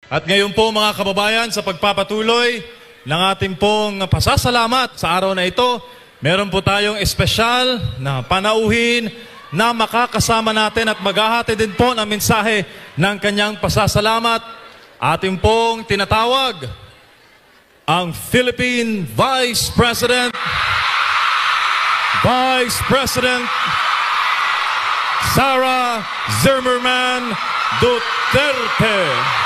At ngayon po mga kababayan, sa pagpapatuloy ng ating pong pasasalamat sa araw na ito, meron po tayong espesyal na panauhin na makakasama natin at maghahati din po ng mensahe ng kanyang pasasalamat. Ating pong tinatawag ang Philippine Vice President Sara Zimmerman Duterte.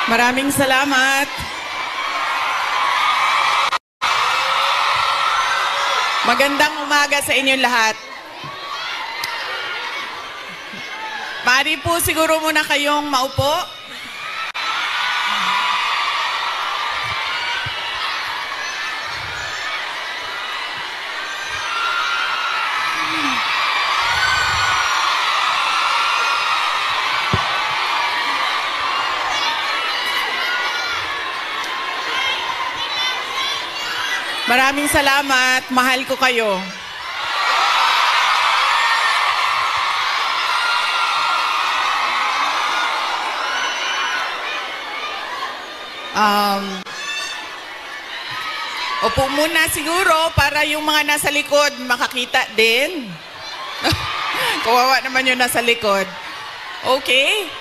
Maraming salamat. Magandang umaga sa inyong lahat. Maaari po siguro muna kayong maupo. Maraming salamat. Mahal ko kayo. Upo muna siguro para yung mga nasa likod makakita din. Kawawa naman yung nasa likod. Okay?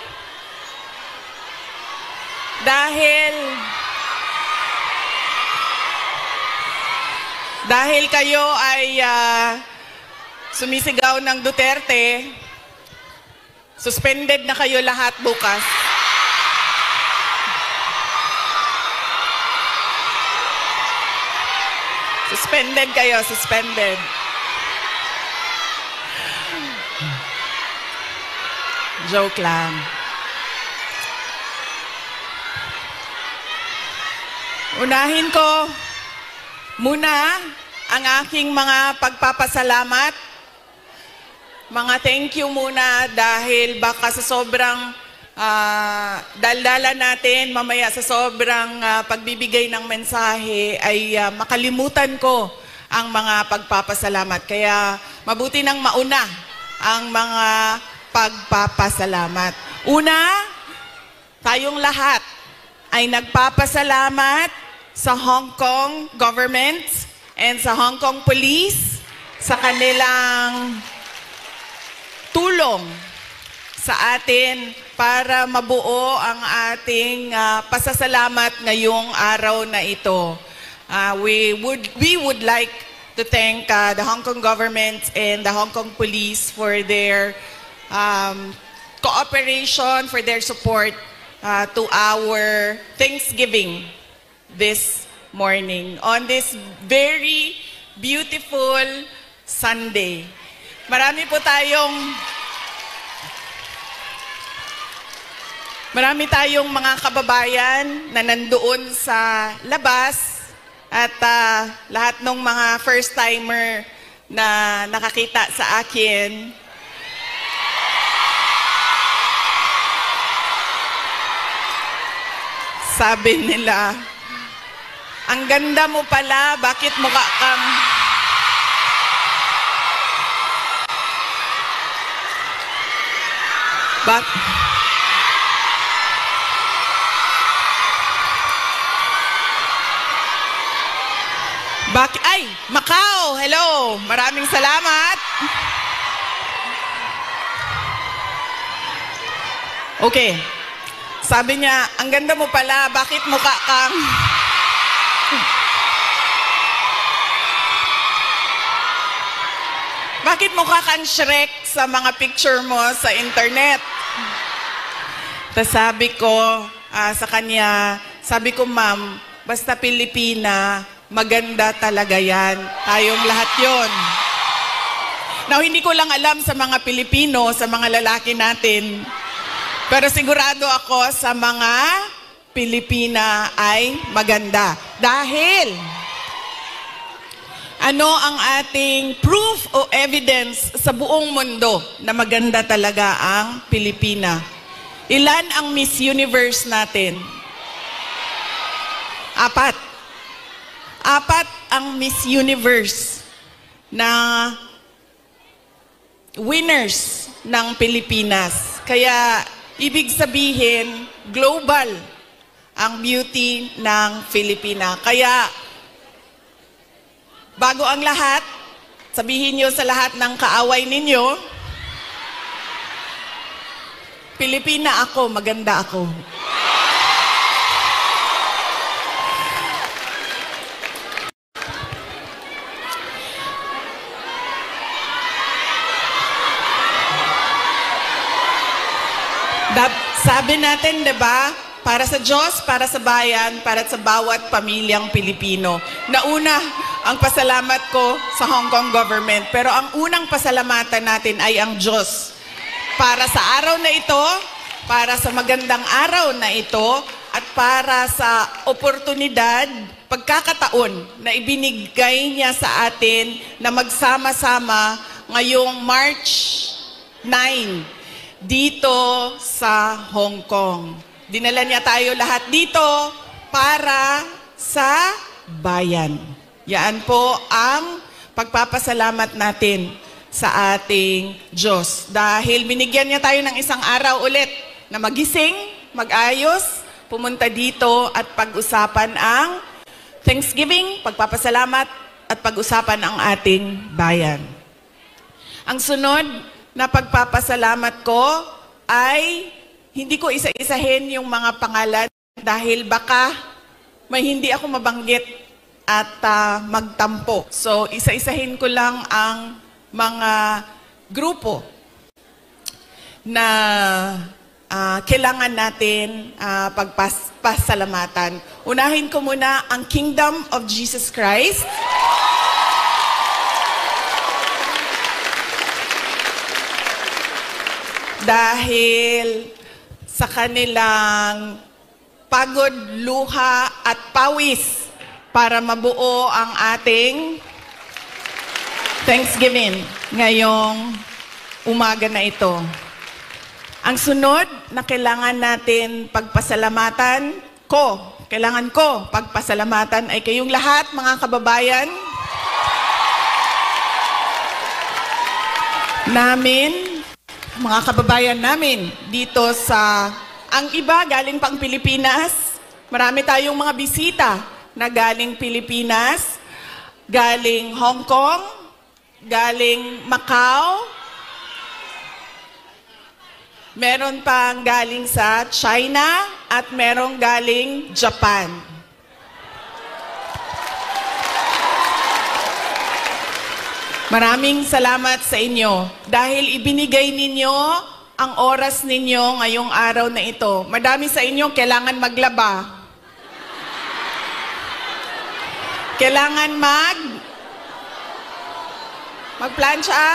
Dahil kayo ay sumisigaw ng Duterte, suspended na kayo lahat bukas. Suspended kayo, suspended. Joke lang. Unahin ko muna ang aking mga pagpapasalamat. Mga thank you muna dahil baka sa sobrang daldala natin, mamaya sa sobrang pagbibigay ng mensahe ay makalimutan ko ang mga pagpapasalamat. Kaya mabuti nang mauna ang mga pagpapasalamat. Una, tayong lahat ay nagpapasalamat sa Hong Kong government and sa Hong Kong police sa kanilang tulong sa atin para mabuo ang ating pasasalamat ngayong araw na ito. We would like to thank the Hong Kong government and the Hong Kong police for their cooperation, for their support to our Thanksgiving this morning, on this very beautiful Sunday. Marami tayong mga kababayan na nandoon sa labas at lahat ng mga first-timer na nakakita sa akin. Sabi nila, ang ganda mo pala, bakit mukha kang... Ay, Macau, hello. Maraming salamat. Okay. Sabi niya, ang ganda mo pala, bakit mukha kang... Bakit mukha kang Shrek sa mga picture mo sa internet? Tapos sabi ko sa kanya, sabi ko, ma'am, basta Pilipina, maganda talaga yan. Tayong lahat yon. Now, hindi ko lang alam sa mga Pilipino, sa mga lalaki natin, pero sigurado ako sa mga Pilipina ay maganda. Dahil, ano ang ating proof o evidence sa buong mundo na maganda talaga ang Pilipina? Ilan ang Miss Universe natin? 4. 4 ang Miss Universe na winners ng Pilipinas. Kaya, ibig sabihin, global ang beauty ng Pilipina. Kaya, bago ang lahat, sabihin nyo sa lahat ng kaaway ninyo, Pilipina ako, maganda ako. Sabi natin, 'di ba? Para sa Diyos, para sa bayan, para sa bawat pamilyang Pilipino. Nauna ang pasalamat ko sa Hong Kong government, pero ang unang pasalamatan natin ay ang Diyos. Para sa araw na ito, para sa magandang araw na ito, at para sa oportunidad, pagkakataon na ibinigay niya sa atin na magsama-sama ngayong March 9 dito sa Hong Kong. Dinala niya tayo lahat dito para sa bayan. Yan po ang pagpapasalamat natin sa ating Diyos. Dahil binigyan niya tayo ng isang araw ulit na magising, mag-ayos, pumunta dito at pag-usapan ang Thanksgiving, pagpapasalamat at pag-usapan ang ating bayan. Ang sunod na pagpapasalamat ko ay hindi ko isa-isahin yung mga pangalan dahil baka may hindi ako mabanggit at magtampo. So, isa-isahin ko lang ang mga grupo na kailangan natin pagpasalamatan. Unahin ko muna ang Kingdom of Jesus Christ. Dahil sa kanilang pagod, luha at pawis para mabuo ang ating Thanksgiving ngayong umaga na ito. Ang sunod na kailangan natin pagpasalamatan kailangan ko pagpasalamatan ay kayong lahat, mga kababayan namin, mga kababayan namin dito sa, ang iba galing pang Pilipinas. Marami tayong mga bisita na galing Pilipinas, galing Hong Kong, galing Macau, meron pang galing sa China, at merong galing Japan. Maraming salamat sa inyo dahil ibinigay ninyo ang oras ninyo ngayong araw na ito. Madami sa inyo kailangan maglaba. Kailangan magplansya.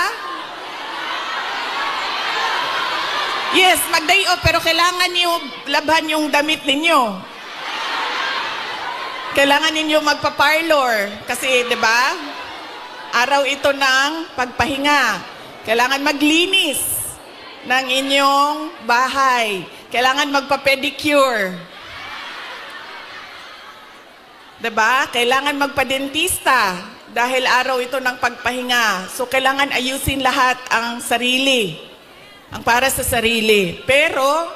Yes, mag-day off, pero kailangan niyo labhan yung damit ninyo. Kailangan ninyo magpa-parlor kasi, 'di ba? Araw ito ng pagpahinga. Kailangan maglinis ng inyong bahay. Kailangan magpa-pedicure. 'Di ba? Kailangan magpa-dentista dahil araw ito ng pagpahinga. So kailangan ayusin lahat ang sarili. Ang para sa sarili. Pero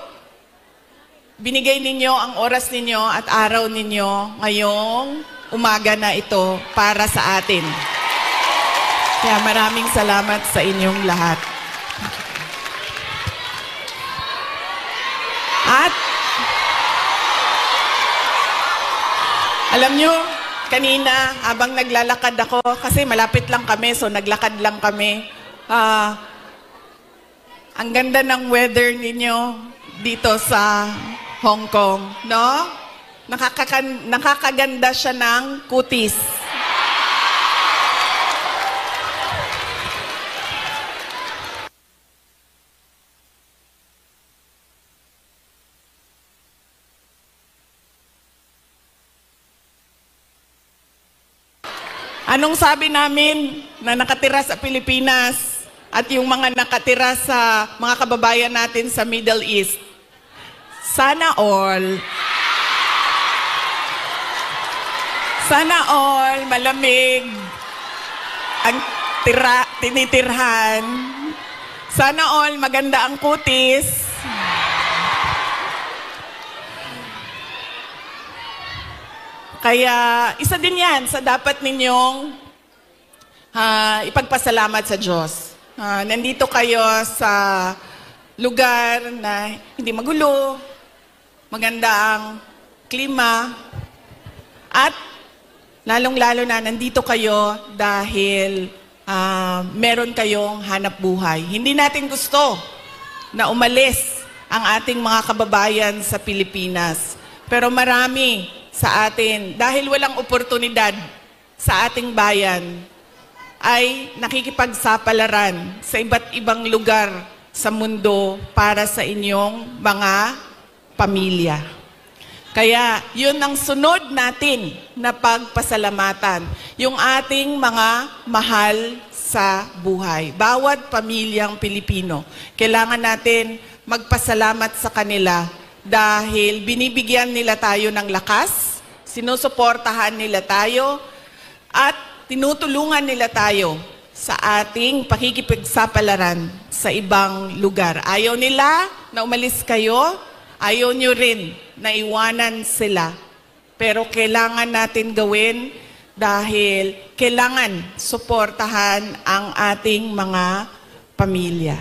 binigay ninyo ang oras ninyo at araw ninyo ngayong umaga na ito para sa atin. Kaya maraming salamat sa inyong lahat. At alam nyo, kanina habang naglalakad ako, kasi malapit lang kami, so naglakad lang kami, Ang ganda ng weather ninyo dito sa Hong Kong, no? Nakakaganda siya ng kutis. Anong sabi namin na nakatira sa Pilipinas at yung mga nakatira sa mga kababayan natin sa Middle East? Sana all malamig ang tinitirhan. Sana all maganda ang kutis. Kaya isa din yan sa dapat ninyong ipagpasalamat sa Diyos. Nandito kayo sa lugar na hindi magulo, maganda ang klima, at lalong-lalo na nandito kayo dahil meron kayong hanap buhay. Hindi natin gusto na umalis ang ating mga kababayan sa Pilipinas. Pero marami sa atin, dahil walang oportunidad sa ating bayan, ay nakikipagsapalaran sa iba't ibang lugar sa mundo para sa inyong mga pamilya. Kaya yun ang sunod natin na pagpasalamatan, yung ating mga mahal sa buhay. Bawat pamilyang Pilipino, kailangan natin magpasalamat sa kanila dahil binibigyan nila tayo ng lakas, sinusuportahan nila tayo, at tinutulungan nila tayo sa ating pakikipagsapalaran sa ibang lugar. Ayaw nila na umalis kayo, ayaw nyo rin na iwanan sila. Pero kailangan natin gawin dahil kailangan suportahan ang ating mga pamilya.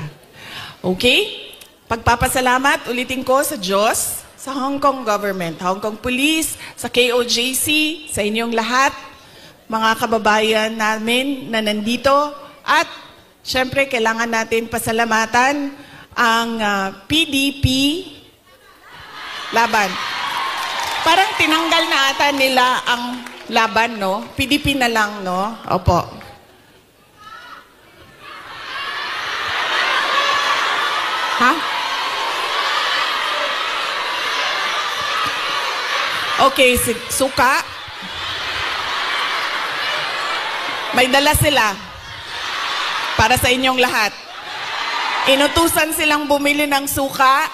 Okay? Pagpapasalamat, ulitin ko sa Diyos, sa Hong Kong government, Hong Kong Police, sa KOJC, sa inyong lahat, mga kababayan namin na nandito, at syempre kailangan natin pasalamatan ang PDP laban. Parang tinanggal na ata nila ang laban, no? PDP na lang, no? Opo. Ha? Okay, suka. May dala sila para sa inyong lahat. Inutusan silang bumili ng suka.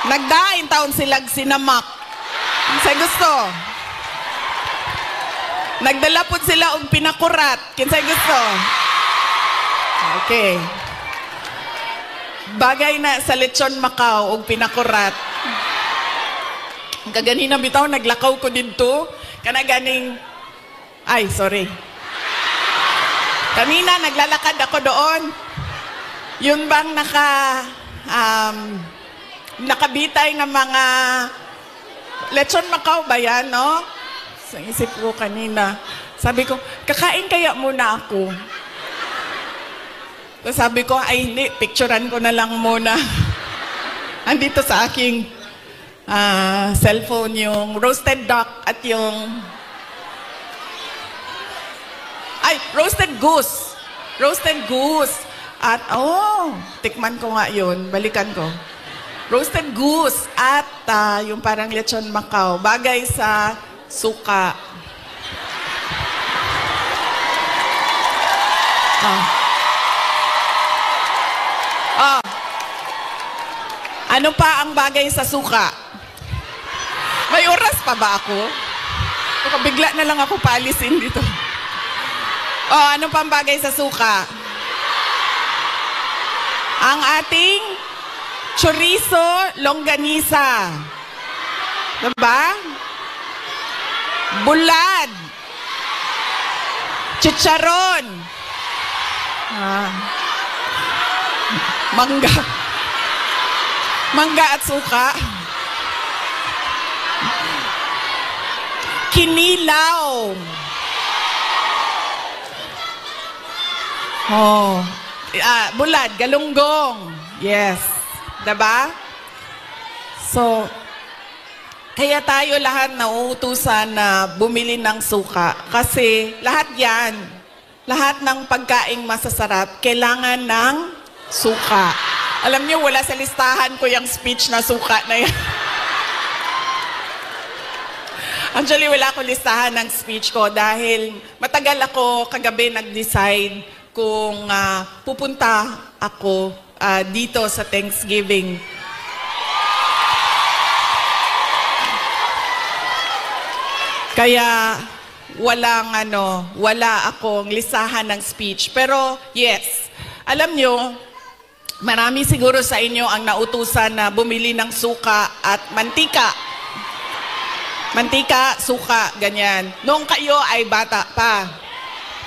Nagdain taon silang sinamak. Sa gusto. Nagdala po sila og pinakurat. Kinsay gusto. Okay. Bagay na sa lechon Macau og pinakurat. Kaganina bitaw, naglakaw ko dito. Kanaganing, ay, sorry. Kanina, naglalakad ako doon. Yun bang nakabitay ng mga lechon Macau ba yan, no? Sa isip ko kanina. Sabi ko, kakain kaya muna ako. So sabi ko, ay hindi, picturean ko na lang muna. Andito sa aking cellphone yung roasted duck at yung roasted goose. Roasted goose. At, tikman ko nga yun. Balikan ko. Roasted goose at yung parang lechon Macau. Bagay sa suka. Ano pa ang bagay sa suka? May oras pa ba ako? Bigla na lang ako paalisin dito. Ano pa ang bagay sa suka? Ang ating chorizo longganisa. Diba? Bulad. Chicharon. Mangga. Mangga at suka. Kinilaw. Oh. Bulad, galunggong. Yes. Diba? So, kaya tayo lahat nauutusan na bumili ng suka. Kasi lahat yan, lahat ng pagkaing masasarap, kailangan ng suka. Alam niyo, wala sa listahan ko yung speech na suka na yan. Actually, wala akong listahan ng speech ko dahil matagal ako kagabi nag-decide kung pupunta ako dito sa Thanksgiving. Kaya wala akong listahan ng speech. Pero yes, alam nyo, marami siguro sa inyo ang nautusan na bumili ng suka at mantika. Mantika, suka, ganyan. Noong kayo ay bata pa.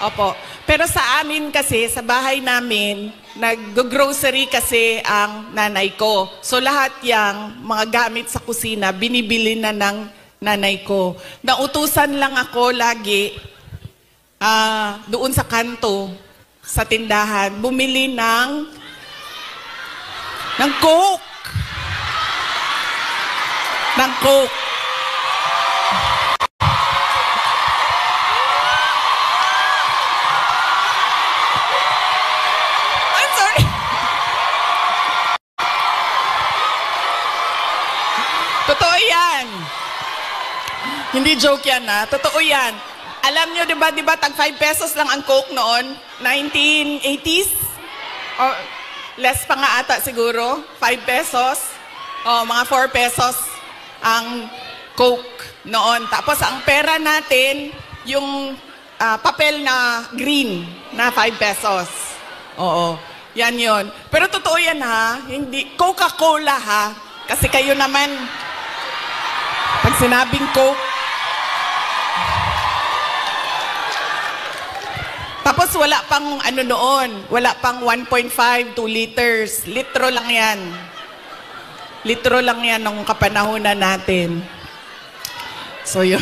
Opo. Pero sa amin kasi, sa bahay namin, nag-grocery kasi ang nanay ko. So lahat yang mga gamit sa kusina, binibili na ng nanay ko. Nautusan lang ako lagi doon sa kanto, sa tindahan, bumili ng Coke. Ng Coke. I'm sorry. Totoo yan. Hindi joke yan totoo yan. Alam nyo, di ba, tag 5 pesos lang ang Coke noon? 1980s? Or less pa nga ata siguro? 5 pesos? O, mga 4 pesos ang Coke noon. Tapos ang pera natin, yung papel na green na 5 pesos. Oo, yan yun. Pero totoo yan hindi, Coca-Cola Kasi kayo naman, pag sinabing Coke, tapos wala pang noon, wala pang 1.5, 2 liters. Litro lang yan. Litro lang yan nung kapanahonan natin. So yun.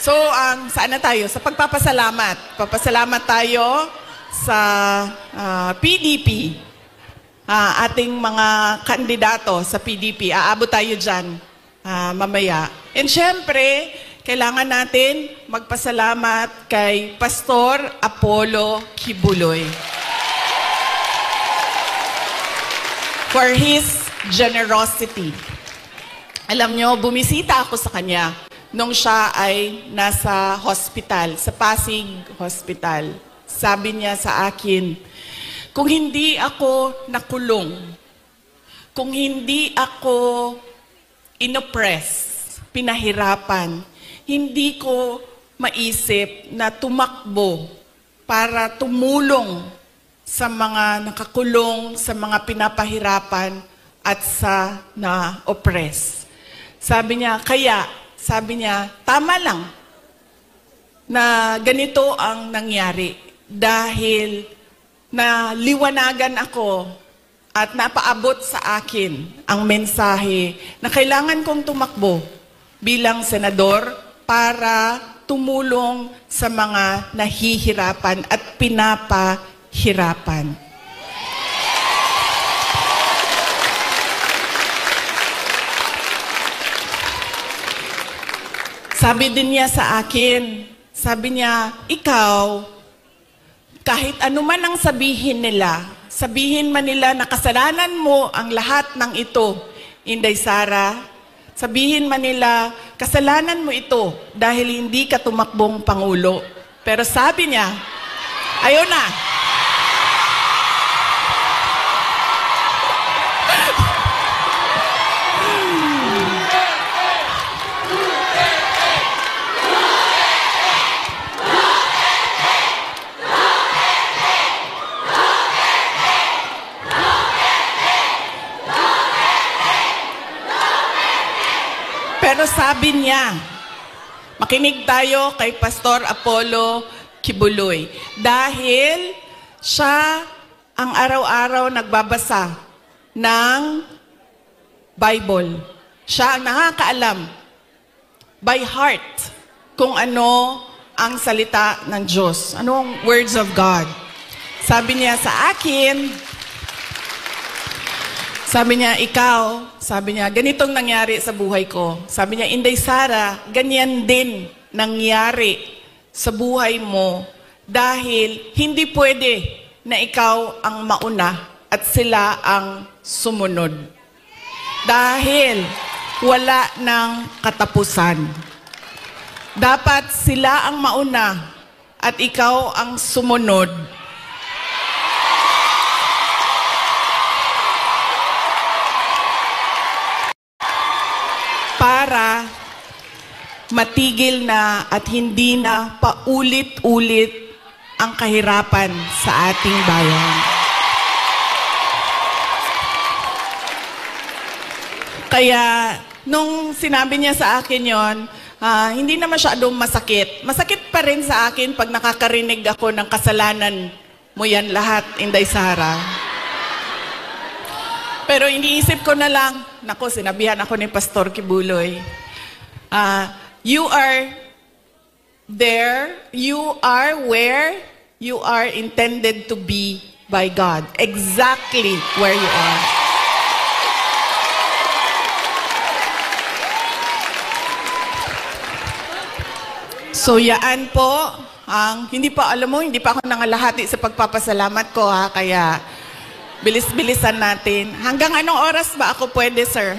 So, saan na tayo? Sa pagpapasalamat. Papasalamat tayo sa PDP. Ating mga kandidato sa PDP. Aabot tayo dyan mamaya. And syempre, kailangan natin magpasalamat kay Pastor Apollo Kibuloy for his generosity. Alam nyo, bumisita ako sa kanya nung siya ay nasa hospital, sa Pasig Hospital. Sabi niya sa akin, kung hindi ako nakulong, kung hindi ako inoppress, pinahirapan, hindi ko maisip na tumakbo para tumulong sa mga nakakulong, sa mga pinapahirapan at sa na-oppress. Sabi niya, tama lang na ganito ang nangyari dahil naliwanagan ako at napaabot sa akin ang mensahe na kailangan kong tumakbo bilang senador para tumulong sa mga nahihirapan at pinapahirapan. Sabi din niya sa akin, sabi niya, ikaw, kahit anuman ang sabihin man nila na kasalanan mo ang lahat ng ito, Inday Sara, sabihin man nila, kasalanan mo ito dahil hindi ka tumakbong Pangulo. Pero sabi niya, ayaw na. Pero sabi niya, makinig tayo kay Pastor Apollo Kibuloy. Dahil siya ang araw-araw nagbabasa ng Bible. Siya ang nakakaalam by heart kung ano ang salita ng Diyos. Ano ang words of God. Sabi niya sa akin, sabi niya, ganitong nangyari sa buhay ko. Sabi niya, Inday Sara, ganyan din nangyari sa buhay mo dahil hindi pwede na ikaw ang mauna at sila ang sumunod. Dahil wala ng katapusan. Dapat sila ang mauna at ikaw ang sumunod. Para matigil na at hindi na paulit-ulit ang kahirapan sa ating bayan. Kaya nung sinabi niya sa akin yon, hindi na masyadong masakit. Masakit pa rin sa akin pag nakakarinig ako ng kasalanan mo yan lahat, Inday Sara. Pero iniisip ko na lang, nako, sinabihan ako ni Pastor Kibuloy, you are there, you are where you are intended to be by God. Exactly where you are. So yaan po, hindi pa ako nangalahati sa pagpapasalamat ko ha, kaya bilis-bilisan natin. Hanggang anong oras ba ako pwede, sir?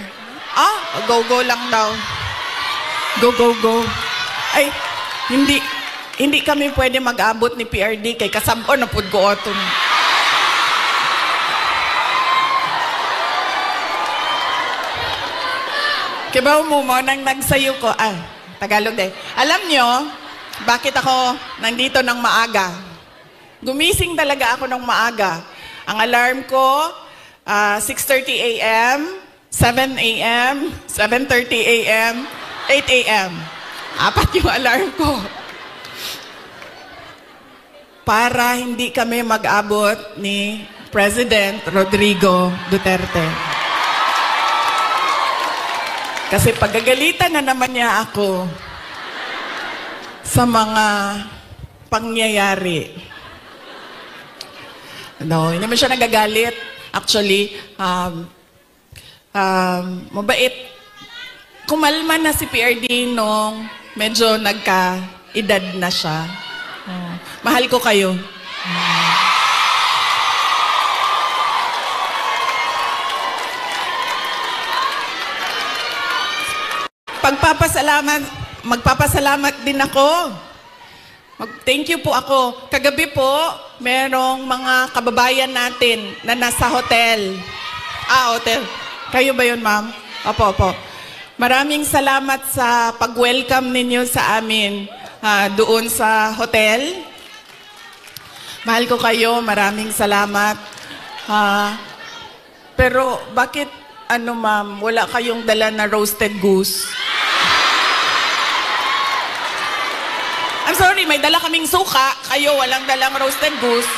Go lang daw. Go. Ay, hindi kami pwede mag-abot ni PRD kay kasabon na pud ko oton. Kibaw mo nang nagsayo ko. Tagalog day. Alam nyo, bakit ako nandito ng maaga? Gumising talaga ako ng maaga. Ang alarm ko, 6:30 a.m., 7 a.m., 7:30 a.m., 8 a.m. 4 yung alarm ko. Para hindi kami mag-abot ni President Rodrigo Duterte. Kasi pagagalitan na naman niya ako sa mga pangyayari. No, hindi naman siya nagagalit. Actually, mabait. Kumalma na si PRD nung medyo nagka-edad na siya. Mahal ko kayo. Magpapasalamat din ako. Thank you po ako. Kagabi po, merong mga kababayan natin na nasa hotel. Hotel. Kayo ba yun, ma'am? Opo. Maraming salamat sa pag-welcome ninyo sa amin doon sa hotel. Mahal ko kayo. Maraming salamat. Pero bakit, ma'am, wala kayong dala na roasted goose? I'm sorry, may dala kaming suka. Kayo, walang dalang roasted goose.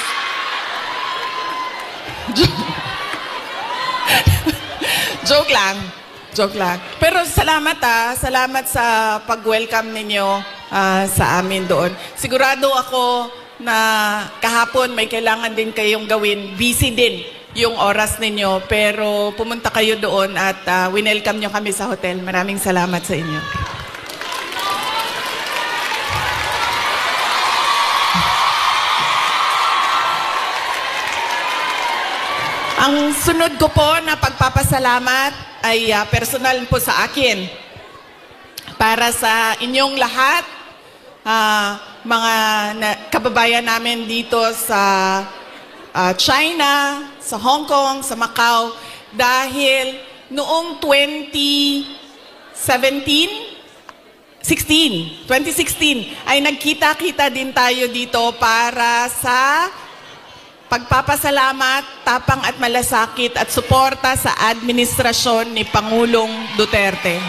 Joke lang. Pero salamat Salamat sa pag-welcome ninyo sa amin doon. Sigurado ako na kahapon may kailangan din kayong gawin. Busy din yung oras ninyo. Pero pumunta kayo doon at winelcome nyo kami sa hotel. Maraming salamat sa inyo. Ang sunod ko po na pagpapasalamat ay personal po sa akin. Para sa inyong lahat, mga kababayan namin dito sa China, sa Hong Kong, sa Macau, dahil noong 2016 ay nagkita-kita din tayo dito para sa pagpapasalamat, tapang at malasakit at suporta sa administrasyon ni Pangulong Duterte.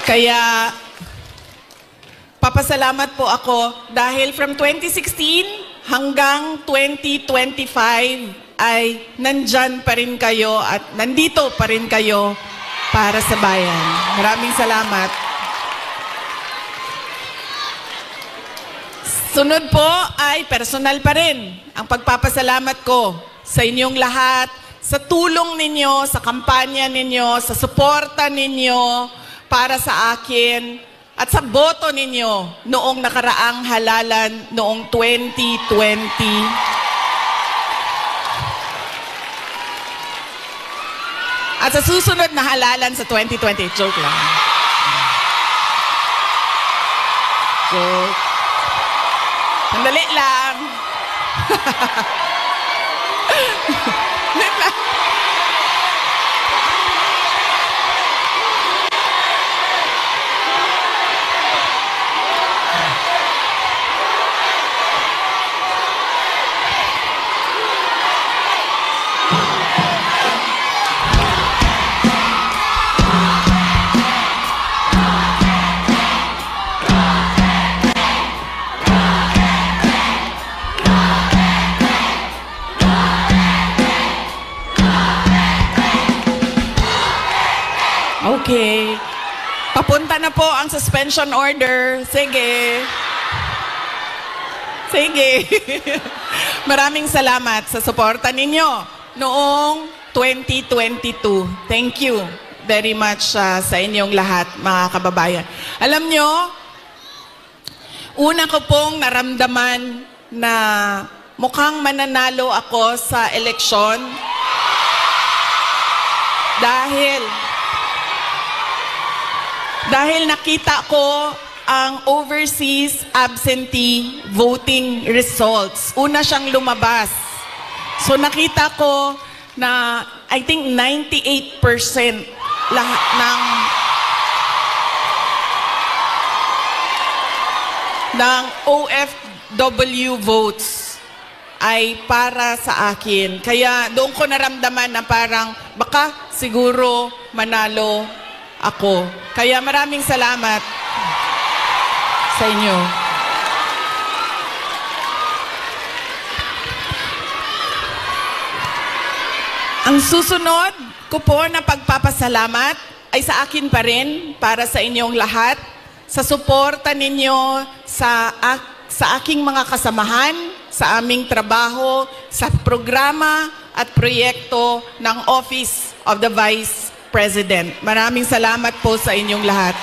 Kaya, papasalamat po ako dahil from 2016 hanggang 2025 ay nandyan pa rin kayo at nandito pa rin kayo para sa bayan. Maraming salamat. Sunod po ay personal pa rin ang pagpapasalamat ko sa inyong lahat, sa tulong ninyo, sa kampanya ninyo, sa suporta ninyo para sa akin at sa boto ninyo noong nakaraang halalan noong 2020. At sa susunod na halalan sa 2020, joke lang. Joke. Sandali lang. Sandali lang. Okay. Papunta na po ang suspension order. Sige. Sige. Maraming salamat sa suporta ninyo noong 2022. Thank you very much sa inyong lahat, mga kababayan. Alam nyo, una ko pong naramdaman na mukhang mananalo ako sa eleksyon dahil nakita ko ang overseas absentee voting results. Una siyang lumabas. So nakita ko na I think 98% lahat ng OFW votes ay para sa akin. Kaya doon ko naramdaman na parang baka siguro manalo ako. Kaya maraming salamat sa inyo. Ang susunod ko po na pagpapasalamat ay sa akin pa rin, para sa inyong lahat, sa suporta ninyo sa aking mga kasamahan, sa aming trabaho, sa programa at proyekto ng Office of the Vice President. Maraming salamat po sa inyong lahat.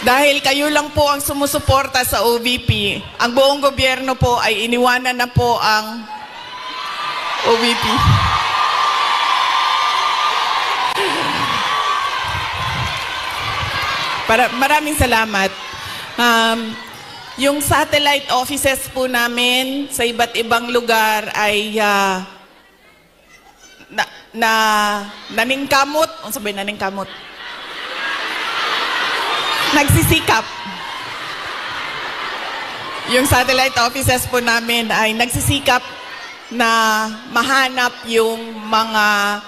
Dahil kayo lang po ang sumusuporta sa OVP, ang buong gobyerno po ay iniwanan na po ang OVP. Maraming salamat. Yung satellite offices po namin sa iba't ibang lugar ay naningkamot. Ano sabi naningkamot? Nagsisikap. Yung satellite offices po namin ay nagsisikap na mahanap yung mga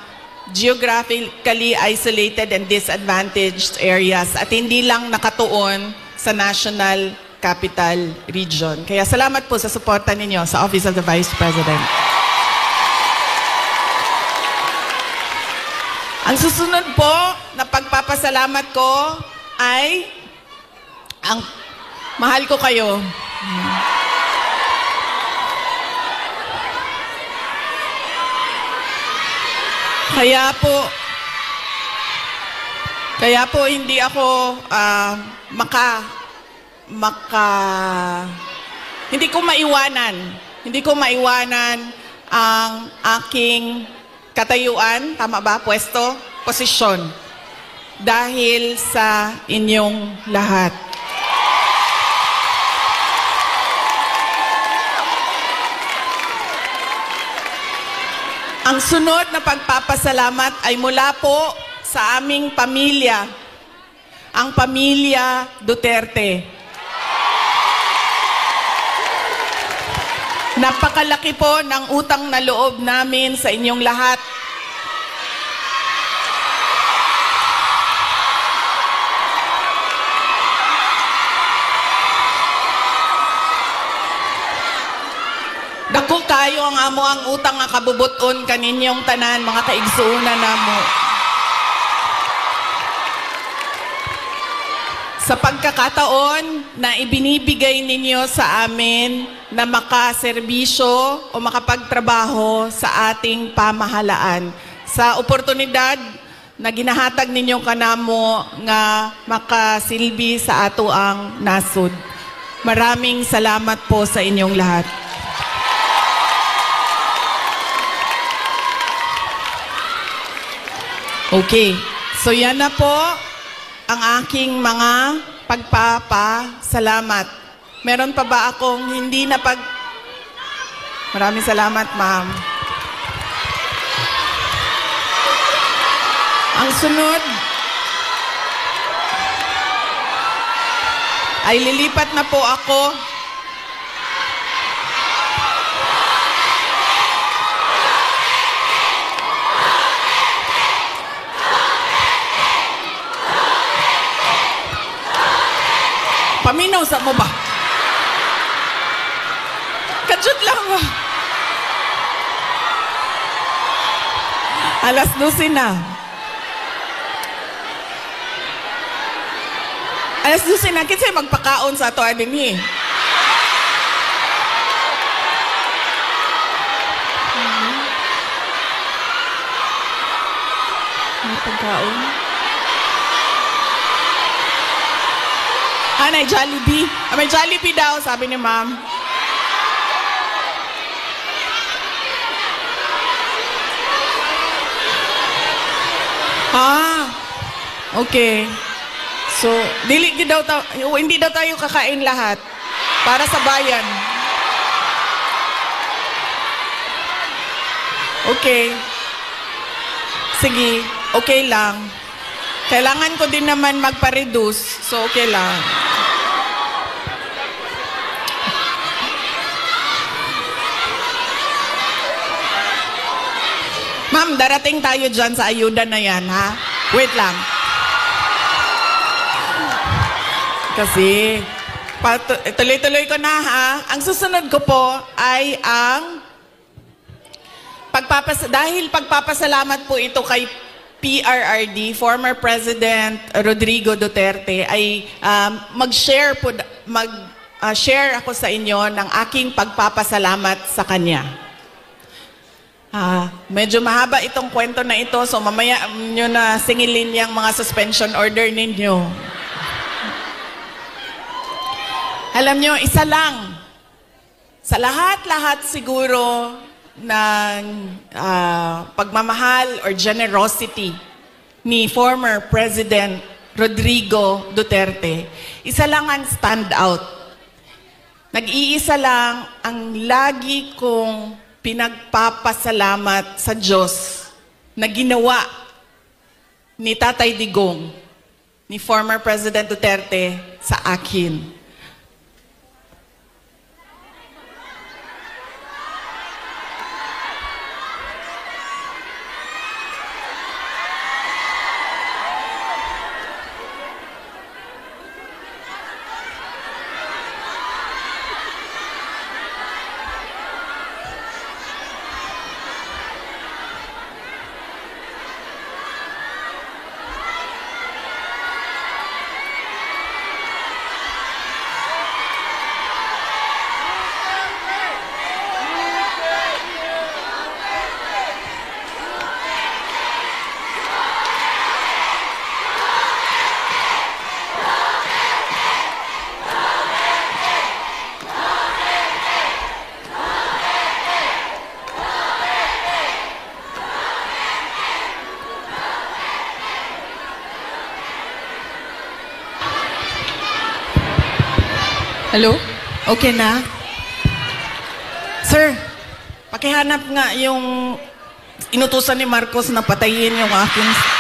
geographically isolated and disadvantaged areas at hindi lang nakatuon sa National Capital Region. Kaya salamat po sa suporta ninyo sa Office of the Vice President. Ang susunod po na pagpapasalamat ko ay ang mahal ko kayo. Kaya po hindi ako hindi ko maiwanan ang aking katayuan, tama ba? Pwesto, posisyon. Dahil sa inyong lahat. Ang sunod na pagpapasalamat ay mula po sa aming pamilya, ang pamilya Duterte. Napakalaki po ng utang na loob namin sa inyong lahat. Dako kayo ang amo ang utang nga kabubuton kaninyong tanan, mga kaigsuuna namo. sa pagkakataon na ibinibigay ninyo sa amin na makaserbisyo o makapagtrabaho sa ating pamahalaan. Sa oportunidad na ginahatag ninyo kanamo nga makasilbi sa ato ang nasud. Maraming salamat po sa inyong lahat. Okay, so yan na po ang aking mga pagpapasalamat. Meron pa ba akong hindi na Maraming salamat, ma'am. Ang sunod ay lilipat na po ako paminaw sa mo ba? Kadyot lang ba? Alas 12 na. Alas 12 na. Kinsay magpakaon sa ato adin eh. May pagkaon? May Jollibee. May Jollibee daw, sabi ni ma'am. Okay. So, hindi daw tayo kakain lahat para sa bayan. Okay. Sige, okay lang. Kailangan ko din naman magpa-reduce, so okay lang. Ma'am, darating tayo dyan sa ayuda na yan, ha? Wait lang. Kasi, tuloy-tuloy ko na, ha? Ang susunod ko po ay ang dahil pagpapasalamat po ito kay PRRD, former President Rodrigo Duterte, ay mag-share ako sa inyo ng aking pagpapasalamat sa kanya. Medyo mahaba itong kwento na ito, so mamaya nyo na singilin yung mga suspension order ninyo. Alam nyo, isa lang. Sa lahat-lahat siguro ng pagmamahal or generosity ni former President Rodrigo Duterte, isa lang ang stand out. Nag-iisa lang ang lagi kong pinagpapasalamat sa Diyos na ginawa ni Tatay Digong, ni former President Duterte sa akin. Hello? Okay na? Sir, pakihanap nga yung inutusan ni Marcos na patayin yung aking...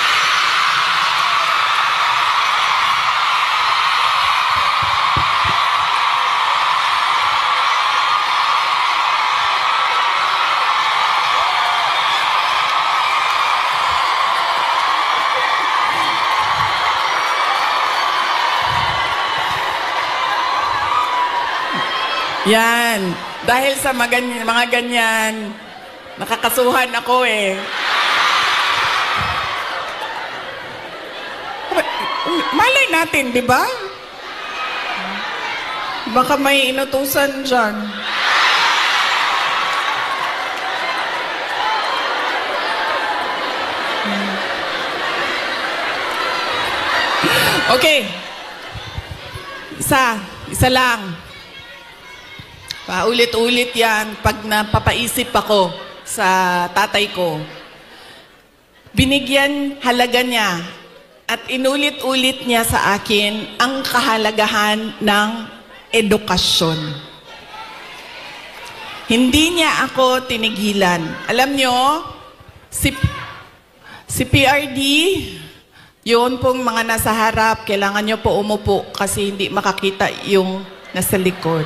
Yan. Dahil sa mga ganyan, nakakasuhan ako eh. Malay natin, di ba? Baka may inutusan dyan. Okay. Isa lang. Paulit-ulit yan pag napapaisip ako sa tatay ko. Binigyan halaga niya at inulit-ulit niya sa akin ang kahalagahan ng edukasyon. Hindi niya ako tinigilan. Alam niyo, si PRD, yun pong mga nasa harap, kailangan nyo po umupo kasi hindi makakita yung nasa likod.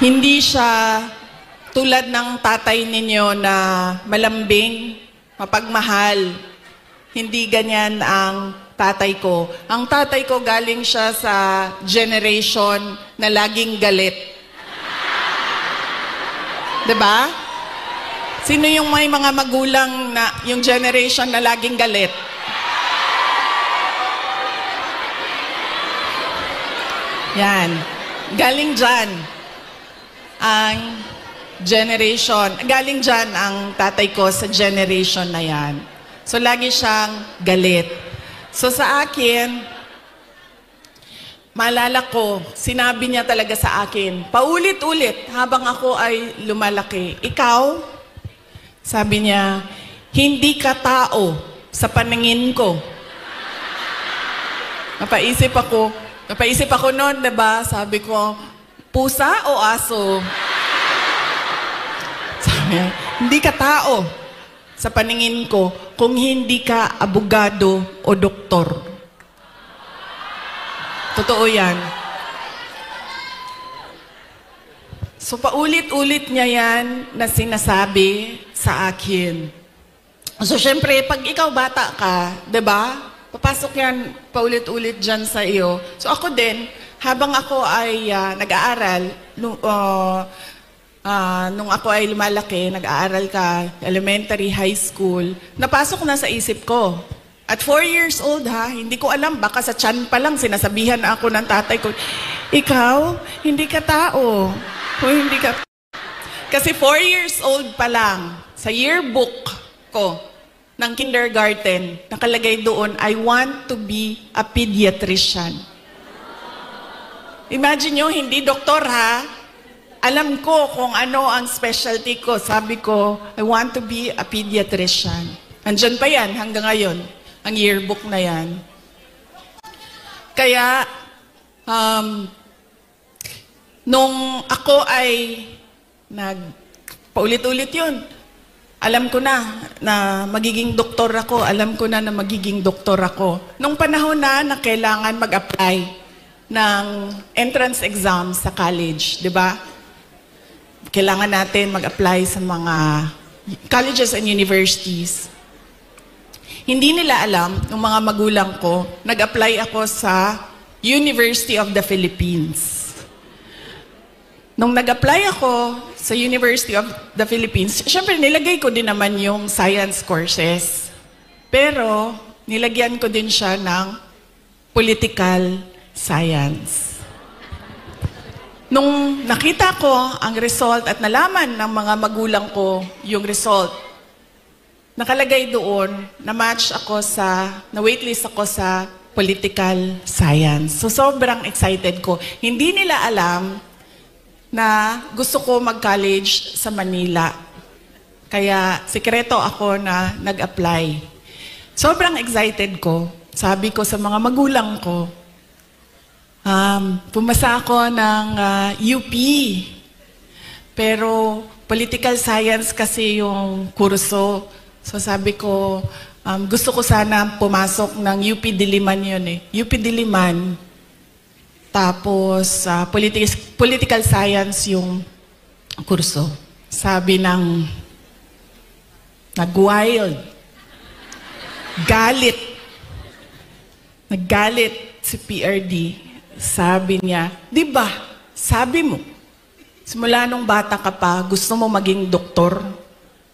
Hindi siya tulad ng tatay ninyo na malambing, mapagmahal. Hindi ganyan ang tatay ko. Ang tatay ko galing siya sa generation na laging galit. 'Di ba? Sino yung may mga magulang na yung generation na laging galit? Yan. Galing dyan ang generation. Galing dyan ang tatay ko sa generation na yan. So, lagi siyang galit. So, sa akin, maalala ko, sinabi niya talaga sa akin, paulit-ulit habang ako ay lumalaki. Ikaw, sabi niya, hindi ka tao sa paningin ko. Napaisip ako noon, diba? Sabi ko, pusa o aso? Sabi niya, hindi ka tao sa paningin ko kung hindi ka abogado o doktor. Totoo yan. So, paulit-ulit niya yan na sinasabi sa akin. So, syempre, pag ikaw bata ka, 'di ba? Papasok yan paulit-ulit dyan sa iyo. So, ako din, habang ako ay nag-aaral, nung ako ay lumalaki, nag-aaral ka, elementary, high school, napasok na sa isip ko. At 4 years old hindi ko alam, baka sa tiyan pa lang, sinasabihan na ako ng tatay ko, ikaw, hindi ka tao. O hindi ka... Kasi 4 years old pa lang, sa yearbook ko ng kindergarten, nakalagay doon, I want to be a pediatrician. Imagine nyo, hindi doktor Alam ko kung ano ang specialty ko. Sabi ko, I want to be a pediatrician. Andyan pa yan hanggang ngayon, ang yearbook na yan. Kaya, nung ako ay paulit-ulit yun, alam ko na magiging doktor ako. Alam ko na magiging doktor ako. Nung panahon na kailangan mag-apply ng entrance exam sa college, di ba? Kailangan natin mag-apply sa mga colleges and universities. Hindi nila alam, ng mga magulang ko, nag-apply ako sa University of the Philippines. Nung nag-apply ako sa University of the Philippines, syempre nilagay ko din naman yung science courses. Pero nilagyan ko din siya ng political science. Nung nakita ko ang result at nalaman ng mga magulang ko yung result, nakalagay doon, na-waitlist ako sa political science. So sobrang excited ko. Hindi nila alam na gusto ko mag-college sa Manila. Kaya sikreto ako na nag-apply. Sobrang excited ko. Sabi ko sa mga magulang ko, pumasa ako ng UP. Pero political science kasi yung kurso. So sabi ko, gusto ko sana pumasok ng UP Diliman yun UP Diliman. Tapos political science yung kurso. Sabi ng nag-wild. Naggalit si PRD. Sabi niya, di ba, sabi mo, simula nung bata ka pa, gusto mo maging doktor?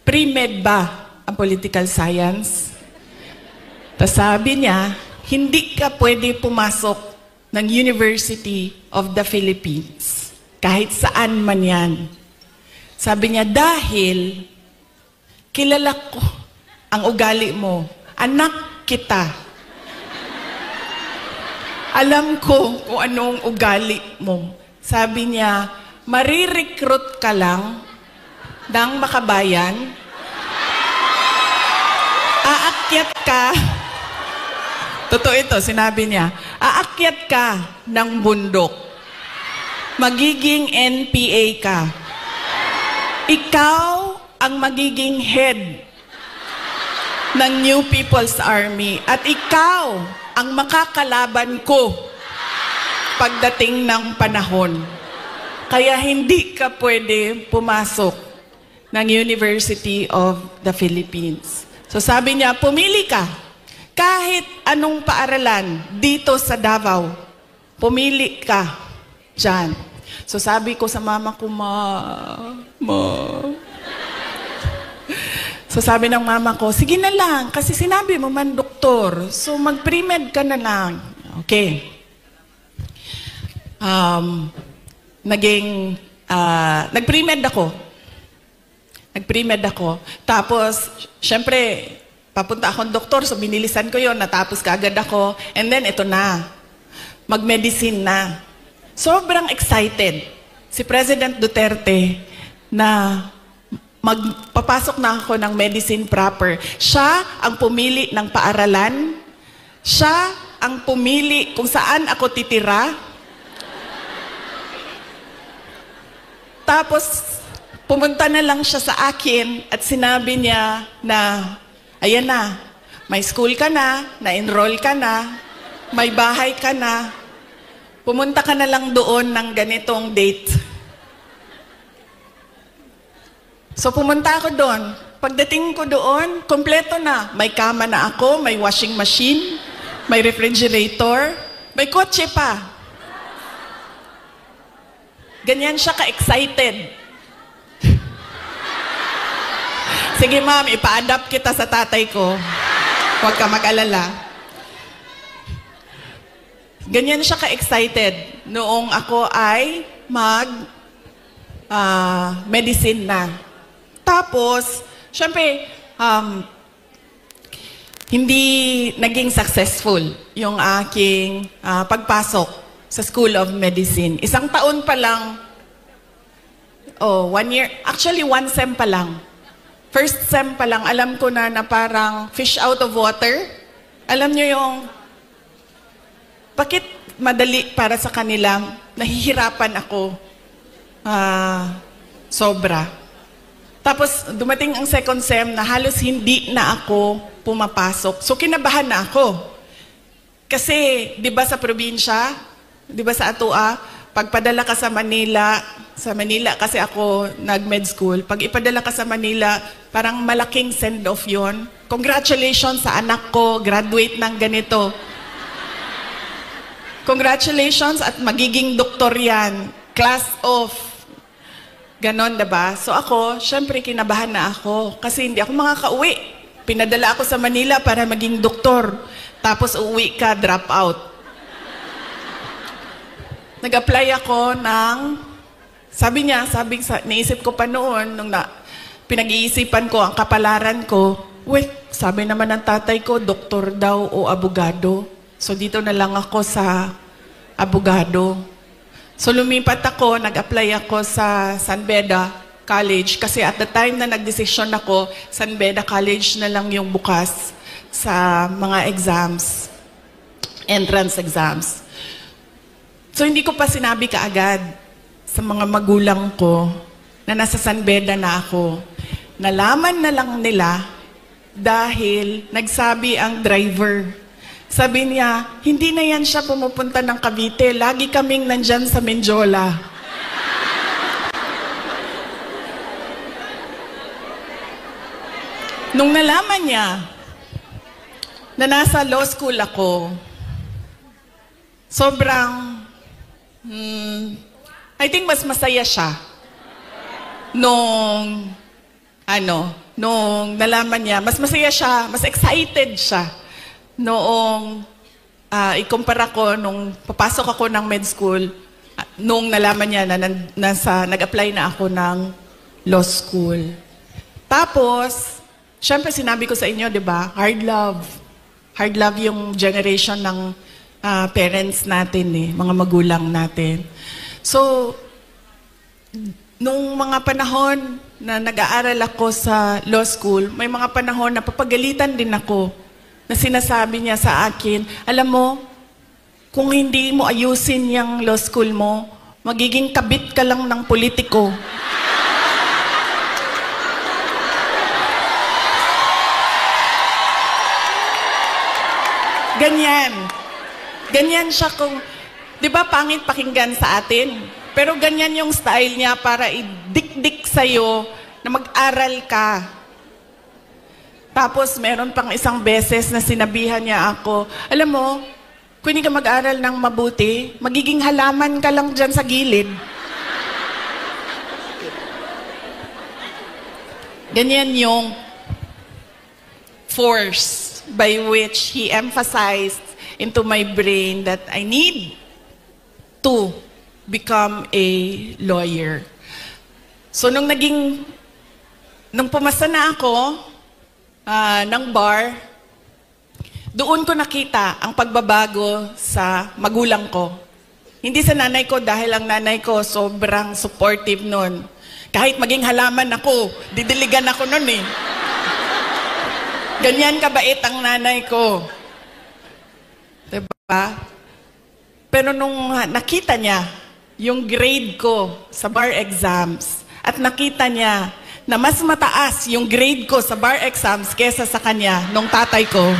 Pre-med ba ang political science? Tapos sabi niya, hindi ka pwede pumasok ng University of the Philippines. Kahit saan man yan. Sabi niya, dahil kilala ko ang ugali mo. Anak kita. Alam ko kung anong ugali mo. Sabi niya, marirecruit ka lang ng makabayan. Aakyat ka. Totoo ito, sinabi niya. Aakyat ka ng bundok. Magiging NPA ka. Ikaw ang magiging head ng New People's Army. At ikaw ang makakalaban ko pagdating ng panahon. Kaya hindi ka pwede pumasok ng University of the Philippines. So sabi niya, pumili ka. Kahit anong paaralan dito sa Davao, pumili ka dyan. So sabi ko sa mama ko, Ma. So sabi ng mama ko, sige na lang, kasi sinabi mo man doktor. So mag-pre-med ka na lang. Okay. Nag-pre-med ako. Nag-pre-med ako. Tapos, syempre, papunta akong doktor, so binilisan ko yon, natapos kaagad ako. And then, ito na. Mag-medicine na. Sobrang excited si President Duterte na magpapasok na ako ng medicine proper. Siya ang pumili ng paaralan. Siya ang pumili kung saan ako titira. Tapos, pumunta na lang siya sa akin at sinabi niya na, ayan na, may school ka na-enroll ka na, may bahay ka na, pumunta ka na lang doon ng ganitong date. So pumunta ako doon. Pagdating ko doon, kompleto na. May kama na ako, may washing machine, may refrigerator, may kotse pa. Ganyan siya ka-excited. Sige ma'am, ipa-adapt kita sa tatay ko. Huwag ka mag-alala. Ganyan siya ka-excited noong ako ay medicine na. Tapos, syempre, hindi naging successful yung aking pagpasok sa School of Medicine. 1 taon pa lang, 1 year, actually 1 sem pa lang. First sem pa lang, alam ko na parang fish out of water. Alam niyo yung, bakit madali para sa kanila, nahihirapan ako, sobra. Tapos dumating ang second sem na halos hindi na ako pumapasok. So kinabahan na ako. Kasi, di ba sa probinsya, di ba sa Atua, pagpadala ka sa Manila kasi ako nag-med school, pag ipadala ka sa Manila, parang malaking send-off yon. Congratulations sa anak ko, graduate ng ganito. Congratulations at magiging doktor yan. Class of. Ganon, diba? So ako, syempre kinabahan na ako kasi hindi ako makakauwi. Pinadala ako sa Manila para maging doktor. Tapos uuwi ka, drop out. Nag-apply ako ng, naisip ko pa noon, nung pinag-iisipan ko ang kapalaran ko, sabi naman ng tatay ko, doktor daw o abogado. So dito na lang ako sa abogado. So lumipat ako, nag-apply ako sa San Beda College kasi at the time na nagdesisyon ako, San Beda College na lang yung bukas sa mga exams, entrance exams. So hindi ko pa sinabi kaagad sa mga magulang ko na nasa San Beda na ako. Nalaman na lang nila dahil nagsabi ang driver. Sabi niya, hindi na yan siya pumupunta ng Cavite. Lagi kaming nandyan sa Menjola. Nung nalaman niya na nasa law school ako, sobrang, I think mas masaya siya nung nalaman niya. Mas masaya siya, mas excited siya noong ikumpara ko nung papasok ako ng med school, nung nalaman niya na nag-apply na ako ng law school. Tapos, syempre sinabi ko sa inyo, di ba, hard love. Hard love yung generation ng parents natin, mga magulang natin. So, nung mga panahon na nag-aaral ako sa law school, may mga panahon na papagalitan din ako na sinasabi niya sa akin, alam mo, kung hindi mo ayusin yung law school mo, magiging kabit ka lang ng politiko. Ganyan. Ganyan siya kung, di ba pangit pakinggan sa atin? Pero ganyan yung style niya para idikdik sa'yo na mag-aral ka. Tapos meron pang isang beses na sinabihan niya ako, alam mo, kung hindi ka mag-aral ng mabuti, magiging halaman ka lang dyan sa gilid. Ganyan yung force by which he emphasized into my brain that I need to become a lawyer. So nung pumasa na ako ng bar, doon ko nakita ang pagbabago sa magulang ko. Hindi sa nanay ko dahil ang nanay ko sobrang supportive nun. Kahit maging halaman ako, didiligan ako nun eh. Ganyan kabait ang nanay ko. Diba? Pero nung nakita niya yung grade ko sa bar exams at nakita niya na mas mataas yung grade ko sa bar exams kesa sa kanya nung tatay ko.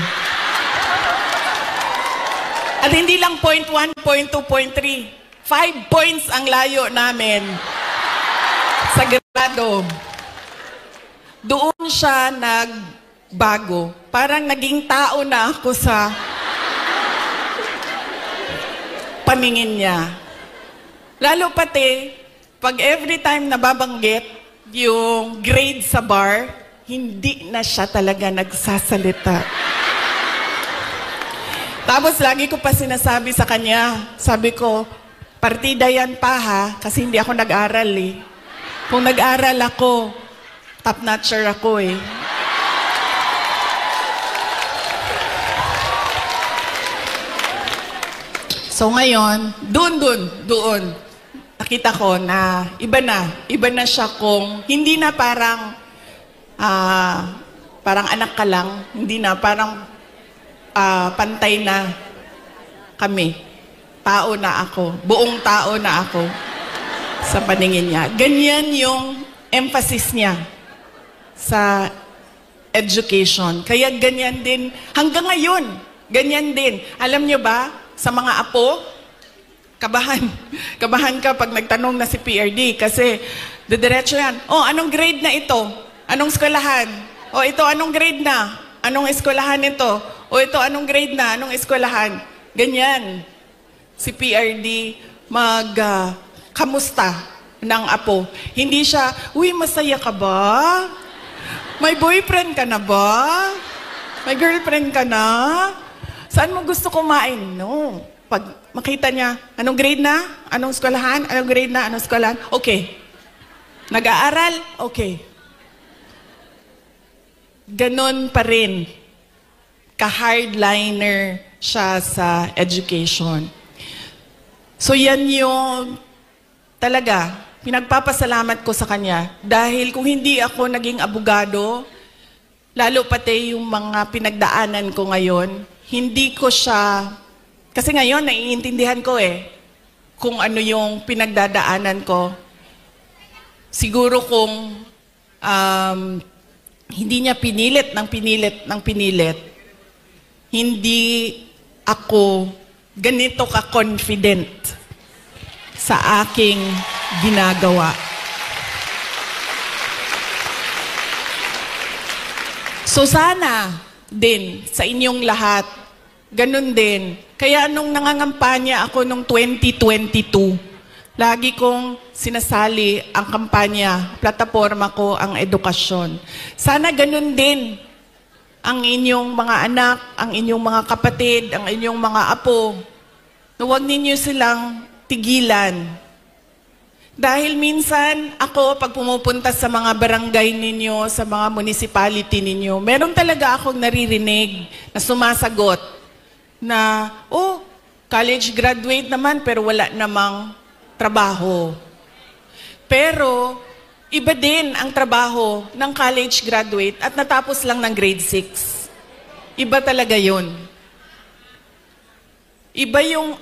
At hindi lang 0.1, 0.2, 0.3. 5 points ang layo namin sa grado. Doon siya nagbago. Parang naging tao na ako sa paningin niya. Lalo pati, pag every time nababanggit yung grade sa bar, hindi na siya talaga nagsasalita. Tapos lagi ko pa sinasabi sa kanya, sabi ko, partida yan pa ha, kasi hindi ako nag-aral eh. Kung nag-aral ako, top-notcher ako eh. So ngayon, doon, nakita ko na iba na siya kung hindi na parang anak ka lang, hindi na parang pantay na kami. Tao na ako, buong tao na ako sa paningin niya. Ganyan yung emphasis niya sa education. Kaya ganyan din, hanggang ngayon, ganyan din. Alam niyo ba, sa mga apo, kabahan ka pag nagtanong na si PRD kasi didiretso yan. Oh, anong grade na ito? Anong eskwelahan? Oh, ito anong grade na? Anong eskwelahan ito? O ito anong grade na? Anong eskwelahan? Ganyan. Si PRD kamusta ng apo. Hindi siya, uy, masaya ka ba? May boyfriend ka na ba? May girlfriend ka na? Saan mo gusto kumain? No. Pag makita niya, anong grade na? Anong eskwelahan? Anong grade na? Anong eskwelahan? Okay. Nag-aaral? Okay. Ganon pa rin. Ka-hardliner siya sa education. So yan yung talaga, pinagpapasalamat ko sa kanya. Dahil kung hindi ako naging abogado, lalo pati yung mga pinagdaanan ko ngayon, hindi ko siya, kasi ngayon naiintindihan ko kung ano yung pinagdadaanan ko. Siguro kung hindi niya pinilit, hindi ako ganito ka-confident sa aking ginagawa. So sana din sa inyong lahat, ganun din. Kaya nung nangangampanya ako nung 2022, lagi kong sinasali ang kampanya, plataforma ko ang edukasyon. Sana ganun din ang inyong mga anak, ang inyong mga kapatid, ang inyong mga apo, na huwag ninyo silang tigilan. Dahil minsan, ako, pag pumupunta sa mga barangay ninyo, sa mga municipality ninyo, meron talaga akong naririnig na sumasagot na, oh, college graduate naman pero wala namang trabaho. Pero, iba din ang trabaho ng college graduate at natapos lang ng grade 6. Iba talaga yun. Iba yung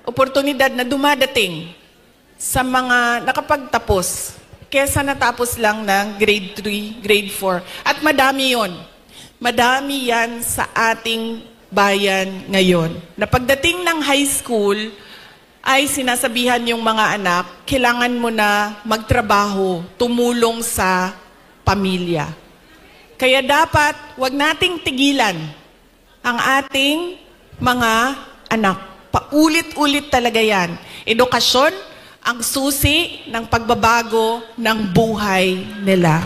oportunidad na dumadating sa mga nakapagtapos kesa natapos lang ng grade 3, grade 4. At madami yun. Madami yan sa ating bayan ngayon. Na pagdating ng high school, ay sinasabihan yung mga anak, kailangan mo na magtrabaho, tumulong sa pamilya. Kaya dapat, wag nating tigilan ang ating mga anak. Paulit-ulit talaga yan. Edukasyon ang susi ng pagbabago ng buhay nila.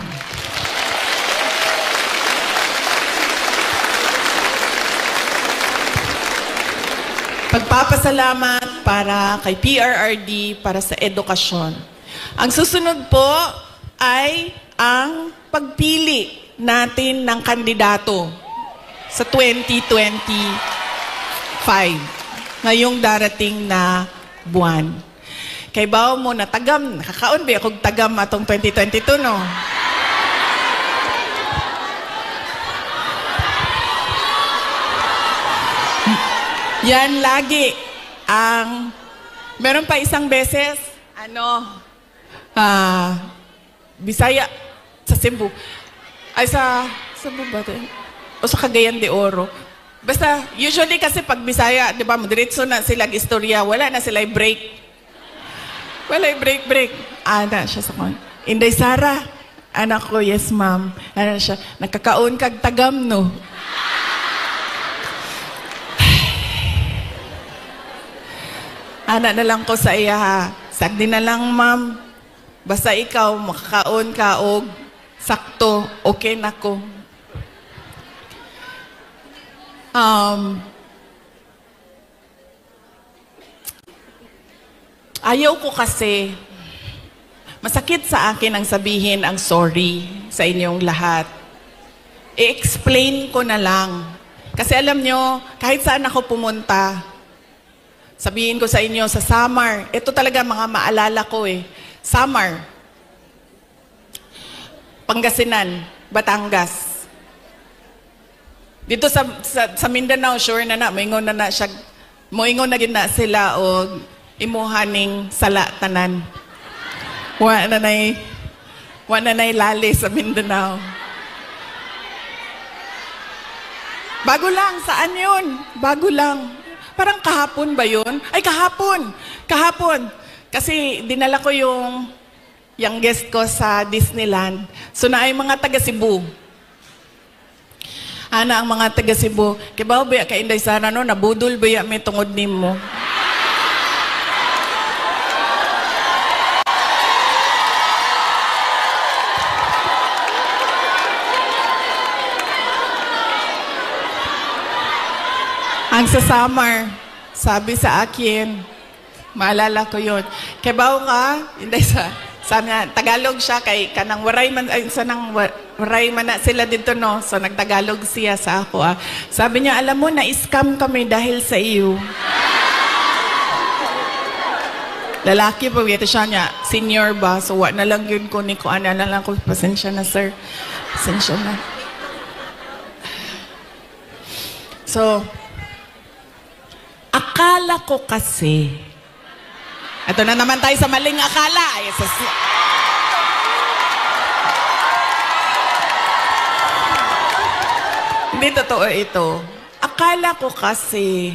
Pagpapasalamat para kay PRRD para sa edukasyon. Ang susunod po ay ang pagpili natin ng kandidato sa 2025, ngayong darating na buwan. Kay bao mo na tagam, nakakaon ba akong tagam atong 2022, no? Yan lagi ang, meron pa isang beses, Bisaya, sa Cebu. Ay, sa Cebu ba ito? O sa Cagayan de Oro. Basta, usually kasi pag Bisaya, di ba, diretso na sila istorya, wala na sila break. Wala break. Ana siya sa kon. Inday Sara, anak ko, yes ma'am. Ano siya, nakakaon kag tagam, no? Ana na lang ko sa iya, ha. Sagdi na lang, ma'am. Basta ikaw, makakaon ka og sakto, okay na ko. Ayaw ko kasi, masakit sa akin ang sabihin ang sorry sa inyong lahat. I-explain ko na lang. Kasi alam nyo, kahit saan ako pumunta, sabihin ko sa inyo, sa Samar, ito talaga mga maalala ko Samar, Pangasinan, Batangas. Dito sa Mindanao, sure na moingon na siya, moingon na gina sila o imuhaning sala tanan. Wa na nay lali sa Mindanao. Bago lang, saan yun? Bago lang. Parang kahapon ba yun? Ay, kahapon! Kasi dinala ko yung guest ko sa Disneyland. So na ay mga taga Cebu. Ana ang mga taga Cebu. Kibaw ba ka Inday Sara, no? Nabudol ba may tungod nimo? Ang sa Samar, sabi sa akin, maalala ko yun, kibaw ka, hindi sabi na, Tagalog siya, kay kanang waray man, ay sanang waray man na sila dito, no? So nagtagalog siya sa ako, Sabi niya, alam mo, na-scam kami dahil sa iyo. Lalaki pa, ito siya niya, senior ba? So wa na lang yun ko, ni ko, na lang ko, pasensya na, sir. Pasensya na. So, akala ko kasi, ito na naman tayo sa maling akala. Hindi totoo ito. Akala ko kasi,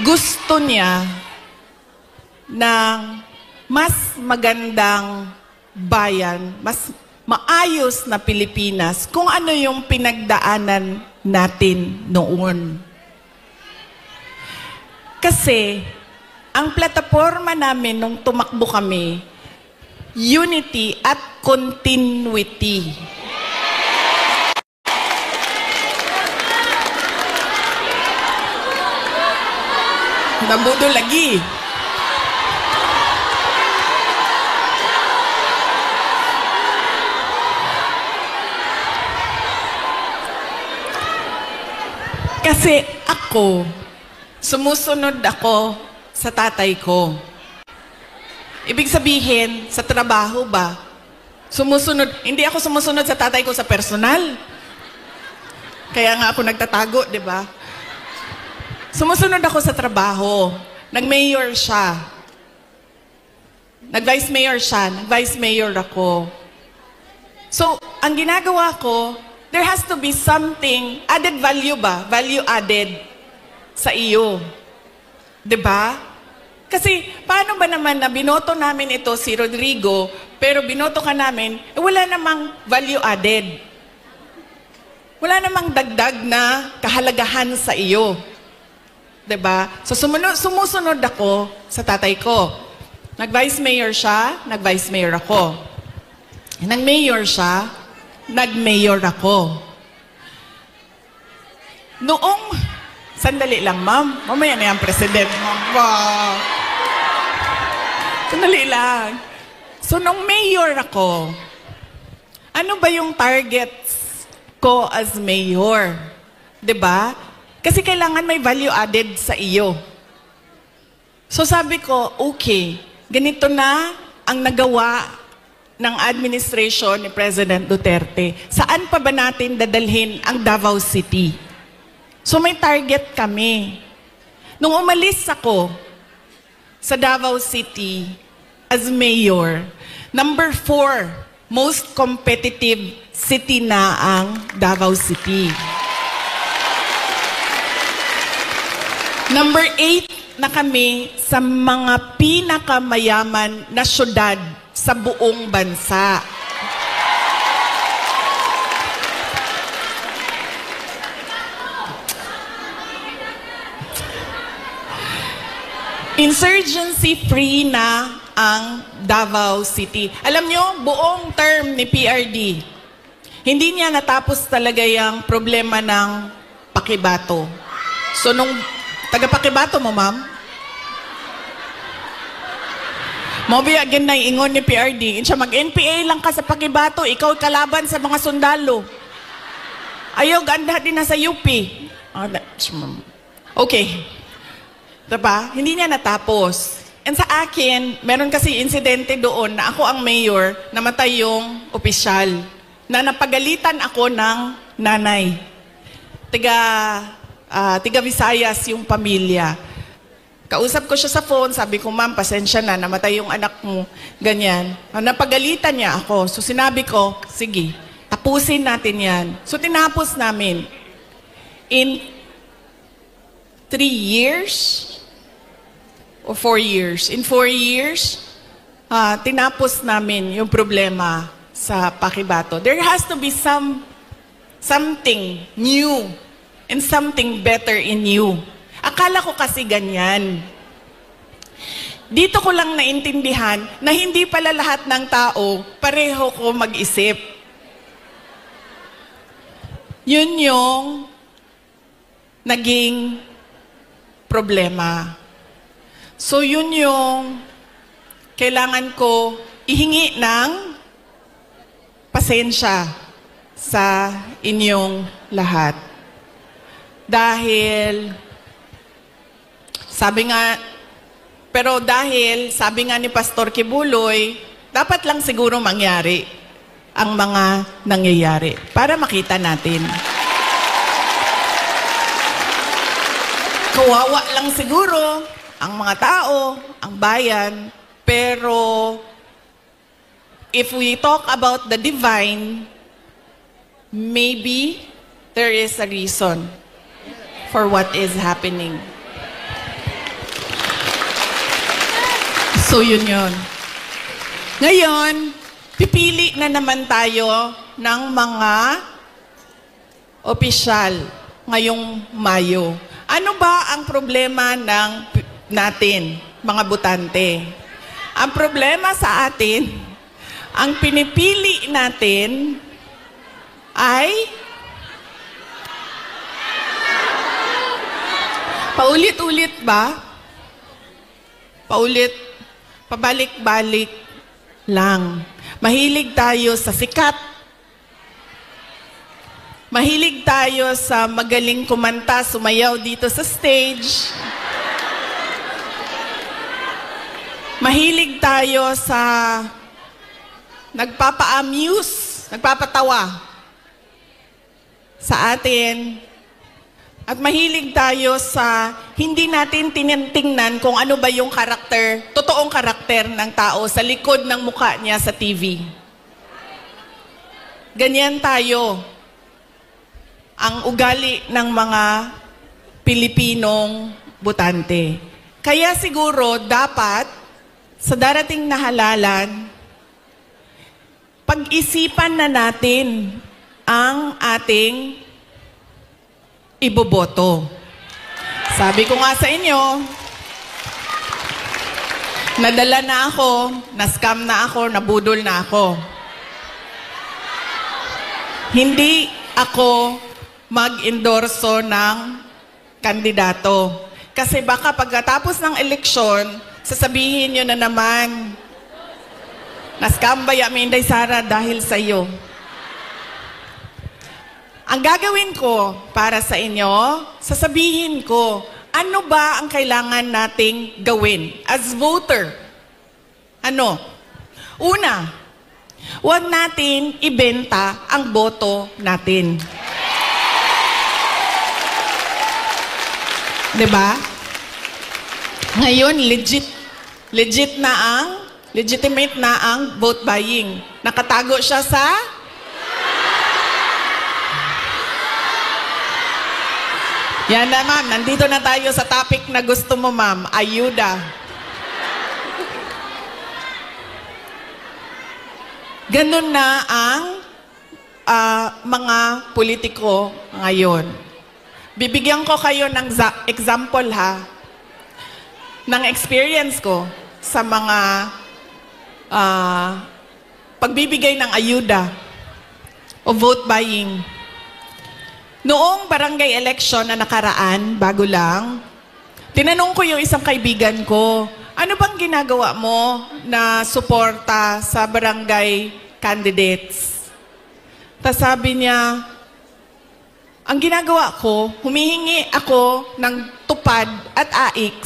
gusto niya ng mas magandang bayan, mas maayos na Pilipinas kung ano yung pinagdaanan natin noon. Kasi, ang plataforma namin nung tumakbo kami, unity at continuity. Nabudo lagi. Kasi ako, sumusunod ako sa tatay ko. Ibig sabihin, sa trabaho ba? Hindi ako sumusunod sa tatay ko sa personal. Kaya nga ako nagtatago, di ba? Sumusunod ako sa trabaho. Nag-mayor siya. Nag-vice mayor siya. Nag-vice mayor ako. So, ang ginagawa ko, there has to be something, added value ba? Value added sa iyo. Diba? Kasi, paano ba naman na binoto namin ito si Rodrigo, pero binoto ka namin, wala namang value added. Wala namang dagdag na kahalagahan sa iyo. Diba? So, sumusunod ako sa tatay ko. Nag-vice mayor siya, nag-vice mayor ako. Nag-mayor siya, nag-mayor ako. Noong, sandali lang, ma'am. Mamaya na yung president, ma'am. Wow. Sandali lang. So, nung mayor ako, ano ba yung targets ko as mayor? Diba? Kasi kailangan may value added sa iyo. So sabi ko, okay, ganito na ang nagawa ng administration ni President Duterte. Saan pa ba natin dadalhin ang Davao City? So may target kami. Nung umalis ako sa Davao City as mayor, number 4, most competitive city na ang Davao City. Number 8 na kami sa mga pinakamayaman na syudad sa buong bansa. Insurgency-free na ang Davao City. Alam nyo, buong term ni PRD, hindi niya natapos talaga yung problema ng Pakibato. So, nung taga-Pakibato mo, ma'am? Mobi again na ingon ni PRD. Insya mag-NPA lang ka sa Pakibato, ikaw kalaban sa mga sundalo. Ayaw, ganda din na sa UP. Okay. Diba? Hindi niya natapos. And sa akin, meron kasi insidente doon na ako ang mayor, namatay yung opisyal. Na napagalitan ako ng nanay. Tiga Visayas yung pamilya. Kausap ko siya sa phone, sabi ko, ma'am, pasensya na, namatay yung anak mo, ganyan. Napagalitan niya ako. So sinabi ko, sige, tapusin natin yan. So tinapos namin. In 3 years, o 4 years, in 4 years, tinapos namin yung problema sa Pakibato. There has to be something new and something better in you. Akala ko kasi ganyan. Dito ko lang naintindihan na hindi pala lahat ng tao pareho ko mag-isip. Yun yung naging problema. So yun yung kailangan ko ihingi ng pasensya sa inyong lahat. Dahil, sabi nga ni Pastor Kibuloy, dapat lang siguro mangyari ang mga nangyayari para makita natin. Kawawa lang siguro ang mga tao, ang bayan, pero if we talk about the divine, maybe there is a reason for what is happening. So yun yun. Ngayon, pipili na naman tayo ng mga opisyal ngayong Mayo. Ano ba ang problema natin, mga botante? Ang problema sa atin, Ang pinipili natin ay paulit-ulit ba? Pabalik-balik lang. Mahilig tayo sa sikat. Mahilig tayo sa magaling kumanta, sumayaw dito sa stage. Mahilig tayo sa nagpapa-amuse, nagpapatawa sa atin. At mahilig tayo sa hindi natin tinitingnan kung ano ba yung karakter, totoong karakter ng tao sa likod ng mukha niya sa TV. Ganyan tayo. Ang ugali ng mga Pilipinong botante. Kaya siguro dapat sa darating na halalan, pag-isipan na natin ang ating iboboto. Sabi ko nga sa inyo, nadala na ako, na-scam na ako, nabudol na ako. Hindi ako mag-endorso ng kandidato. Kasi baka pagkatapos ng eleksyon, sasabihin nyo na naman, na-scam ba yamin Inday Sara dahil sa iyo? Ang gagawin ko para sa inyo, sasabihin ko, ano ba ang kailangan nating gawin as voter? Ano? Una, huwag natin ibenta ang boto natin. Diba? Ngayon, legitimate na ang vote buying. Nakatago siya sa yan na, ma'am. Nandito na tayo sa topic na gusto mo, ma'am. Ayuda. Ganun na ang mga politiko ngayon. Bibigyan ko kayo ng example ha, ng experience ko sa mga pagbibigay ng ayuda o vote buying. Noong barangay election na nakaraan, bago lang, tinanong ko yung isang kaibigan ko, ano bang ginagawa mo na suporta sa barangay candidates? Tas sabi niya, ang ginagawa ko, humihingi ako ng tupad at AIX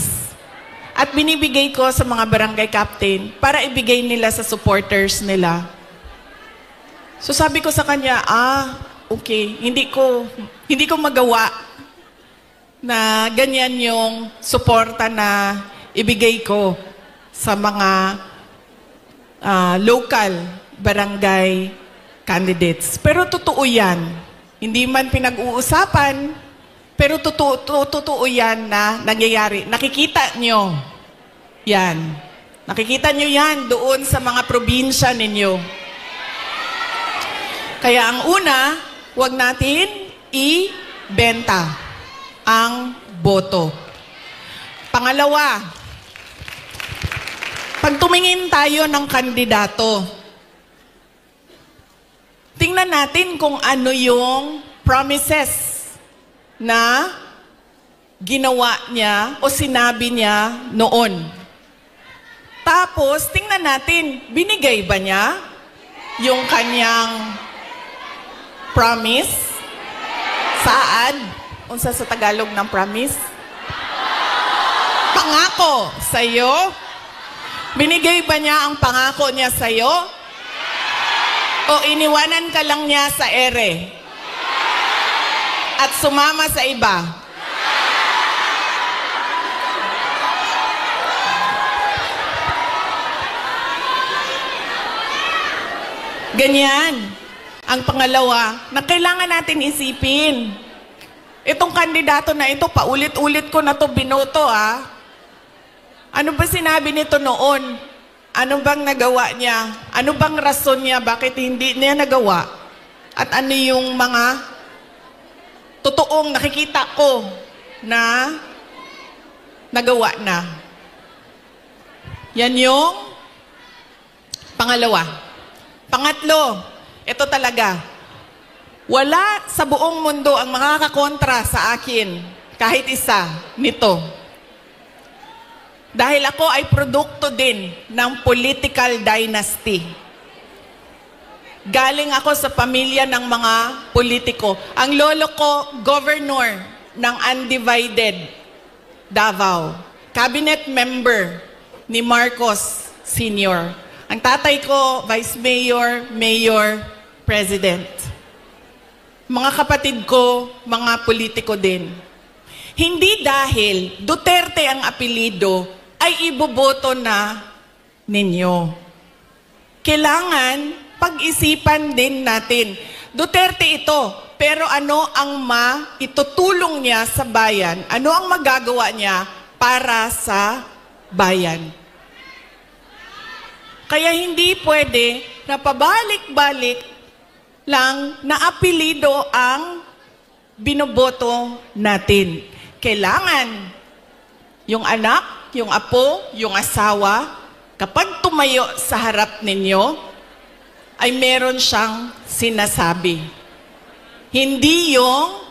at binibigay ko sa mga barangay captain para ibigay nila sa supporters nila. So sabi ko sa kanya, okay, hindi ko magawa na ganyan yung suporta na ibigay ko sa mga local barangay candidates. Pero totoo yan. Hindi man pinag-uusapan, pero totoo yan na nangyayari. Nakikita nyo yan. Nakikita nyo yan doon sa mga probinsya ninyo. Kaya ang una, huwag natin ibenta ang boto. Pangalawa, pag tumingin tayo ng kandidato, tingnan natin kung ano yung promises na ginawa niya o sinabi niya noon. Tapos, tingnan natin, binigay ba niya yung kanyang promise? Saan? Unsa sa Tagalog ng promise? Pangako sa'yo? Binigay ba niya ang pangako niya sa'yo? O iniwanan ka lang niya sa ere? At sumama sa iba? Ganyan. Ang pangalawa, na kailangan natin isipin. Itong kandidato na ito, paulit-ulit ko na to binoto Ano ba sinabi nito noon? Ano bang nagawa niya? Ano bang rason niya? Bakit hindi niya nagawa? At ano yung mga totoong nakikita ko na nagawa na? Yan yung pangalawa. Pangatlo, ito talaga, wala sa buong mundo ang makakakontra sa akin, kahit isa, nito. Dahil ako ay produkto din ng political dynasty. Galing ako sa pamilya ng mga politiko. Ang lolo ko, governor ng undivided Davao. Cabinet member ni Marcos Sr. Ang tatay ko, vice mayor, mayor, president. Mga kapatid ko, mga politiko din. Hindi dahil Duterte ang apelido ay iboboto na ninyo. Kailangan pag-isipan din natin. Duterte ito, pero ano ang maitutulong niya sa bayan? Ano ang magagawa niya para sa bayan? Kaya hindi pwede na pabalik-balik lang na apelido ang binoboto natin. Kailangan yung anak, yung apo, yung asawa, kapag tumayo sa harap ninyo, ay meron siyang sinasabi. Hindi yung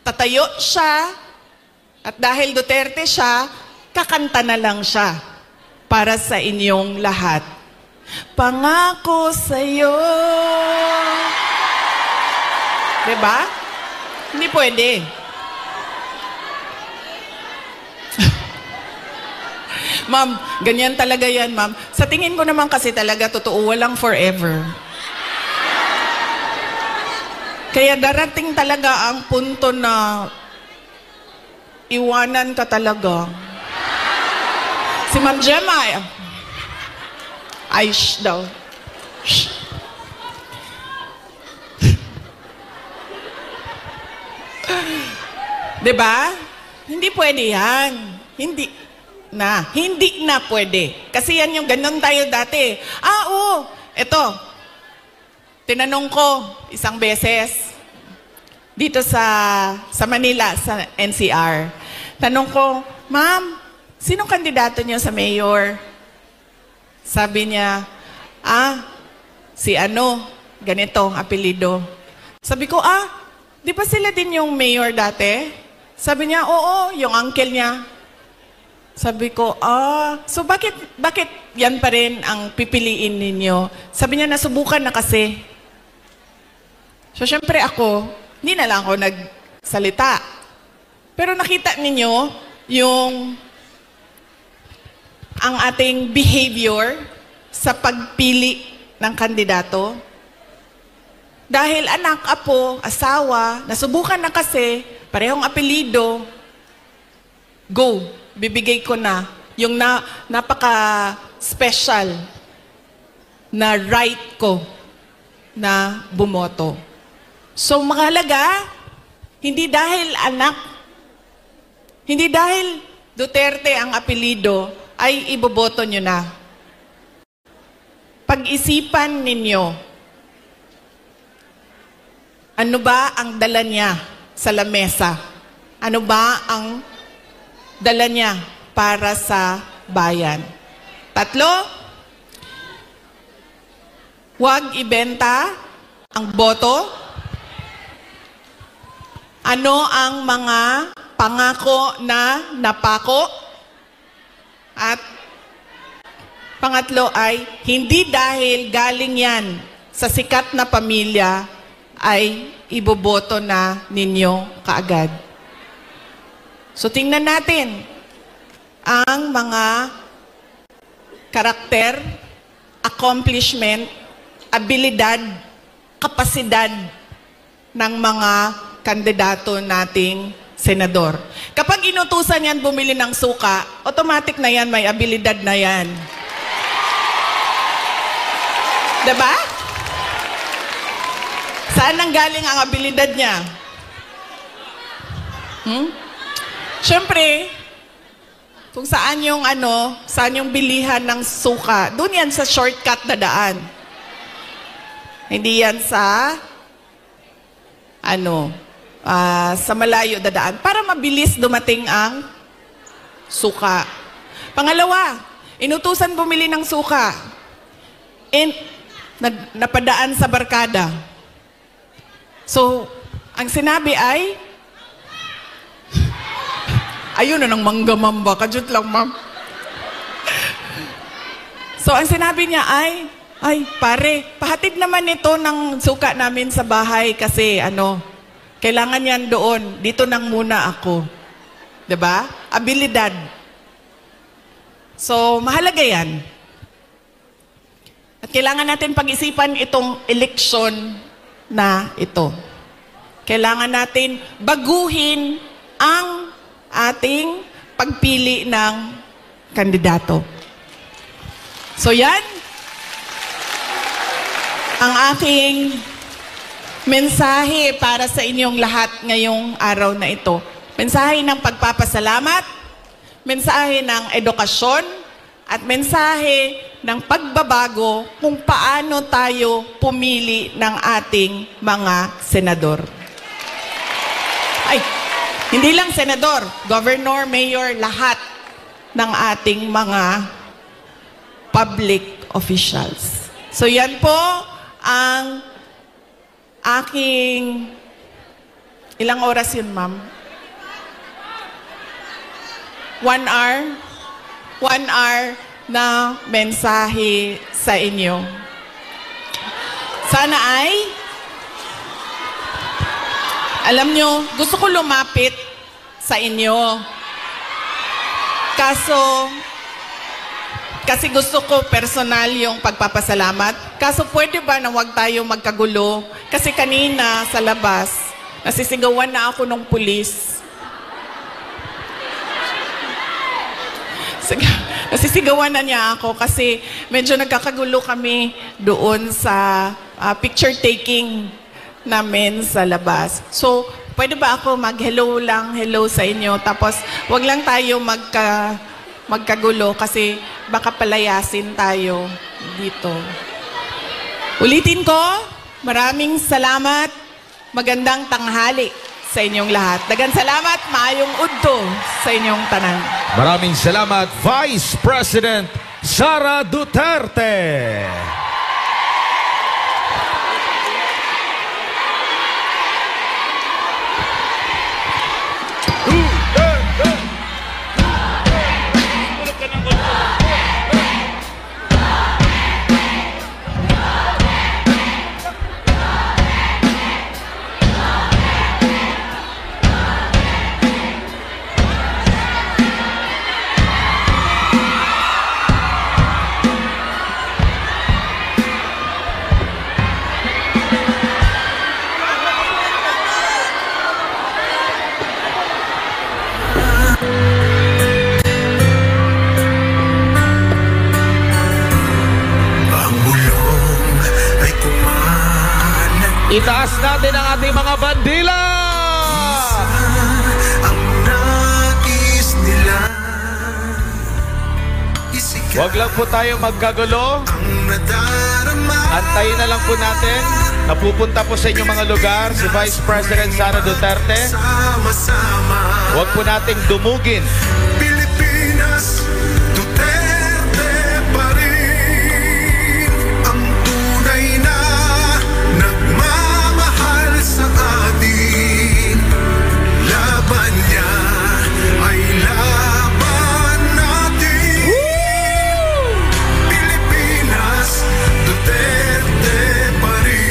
tatayo siya at dahil Duterte siya, kakanta na lang siya para sa inyong lahat. Pangako sa'yo. Diba? Hindi pwede. Ma'am, ganyan talaga yan, ma'am. Sa tingin ko naman kasi talaga, totoo, walang forever. Kaya darating talaga ang punto na iwanan ka talaga. Si Ma'am Gemma, ay, shh daw. Shh. Diba? Hindi pwede yan. Hindi na pwede. Kasi yan yung ganun tayo dati. Oo, eto. Tinanong ko isang beses dito sa Manila, sa NCR. Tanong ko, Ma'am, sinong kandidato niyo sa mayor? Sabi niya, si ano, ganito, apelido. Sabi ko, di ba sila din yung mayor dati? Sabi niya, oo, yung uncle niya. Sabi ko, so bakit yan pa rin ang pipiliin ninyo? Sabi niya, nasubukan na kasi. So, syempre ako, hindi na lang ako nagsalita. Pero nakita ninyo ang ating behavior sa pagpili ng kandidato. Dahil anak, apo, asawa, nasubukan na kasi, parehong apelido, go, bibigay ko na yung napaka-special na right ko na bumoto. So, mahalaga, hindi dahil anak, hindi dahil Duterte ang apelido, ay iboboto nyo na. Pag-isipan ninyo, ano ba ang dala niya sa lamesa? Ano ba ang dala niya para sa bayan? 3, huwag ibenta ang boto. Ano ang mga pangako na napako? At pangatlo ay, hindi dahil galing yan sa sikat na pamilya, ay iboboto na ninyo kaagad. So tingnan natin ang mga karakter, accomplishment, abilidad, kapasidad ng mga kandidato nating senador. Kapag inutusan yan bumili ng suka, automatic na yan, may abilidad na yan. Diba? Saan nanggaling ang abilidad niya? Siyempre, kung saan yung bilihan ng suka, doon yan sa shortcut na daan. Hindi yan sa sa malayo dadaan para mabilis dumating ang suka. Pangalawa, inutusan bumili ng suka. And napadaan sa barkada. So, ang sinabi ay, ayun na ng manggamamba, kajut lang ma'am. So, ang sinabi niya ay pare, pahatid naman ito ng suka namin sa bahay kasi kailangan yan doon. Dito nang muna ako. 'Di ba? Abilidad. So, mahalaga yan. At kailangan natin pag-isipan itong eleksyon na ito. Kailangan natin baguhin ang ating pagpili ng kandidato. So yan, ang aking mensahe para sa inyong lahat ngayong araw na ito. Mensahe ng pagpapasalamat, mensahe ng edukasyon, at mensahe ng pagbabago kung paano tayo pumili ng ating mga senador. Ay, hindi lang senador, governor, mayor, lahat ng ating mga public officials. So yan po ang aking, ilang oras yun, ma'am? 1 hour? 1 hour na mensahe sa inyo. Sana ay, alam nyo, gusto ko lumapit sa inyo. Kasi gusto ko personal yung pagpapasalamat. Kaso pwede ba na wag tayo magkagulo? Kasi kanina sa labas, nasisigawan na ako ng pulis. Nasisigawan na niya ako kasi medyo nagkakagulo kami doon sa picture taking namin sa labas. So, pwede ba ako mag-hello lang, hello sa inyo? Tapos, wag lang tayo magkagulo kasi baka palayasin tayo dito. Ulitin ko, maraming salamat, magandang tanghali sa inyong lahat. Dagan salamat, maayong udto sa inyong tanan. Maraming salamat, Vice President Sara Duterte. Itaas natin ang ating mga bandila! Ang nais nila, Huwag lang po tayo magkagulo. ang nadarama. Antayin na lang po natin. Napupunta po sa inyong mga lugar si Vice President Sara Duterte. Sama-sama, Huwag po nating dumugin. Pilipinas, Duterte pa rin. Ang tunay na nagmamahal sa atin. Laban niya ay laban natin. Pilipinas, Duterte pa rin.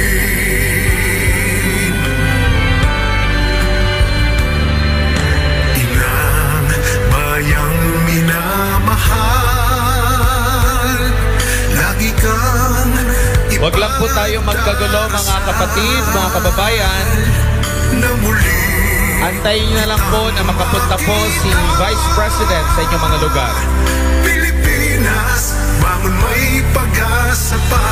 Inang bayang minamahal, lagi kang Huwag lang po tayo magkagulo mga kapatid, mga kababayan. na muli. Antayin nyo na lang po na makapunta po si Vice President sa inyong mga lugar. Pilipinas, bangon may pag-asa pa.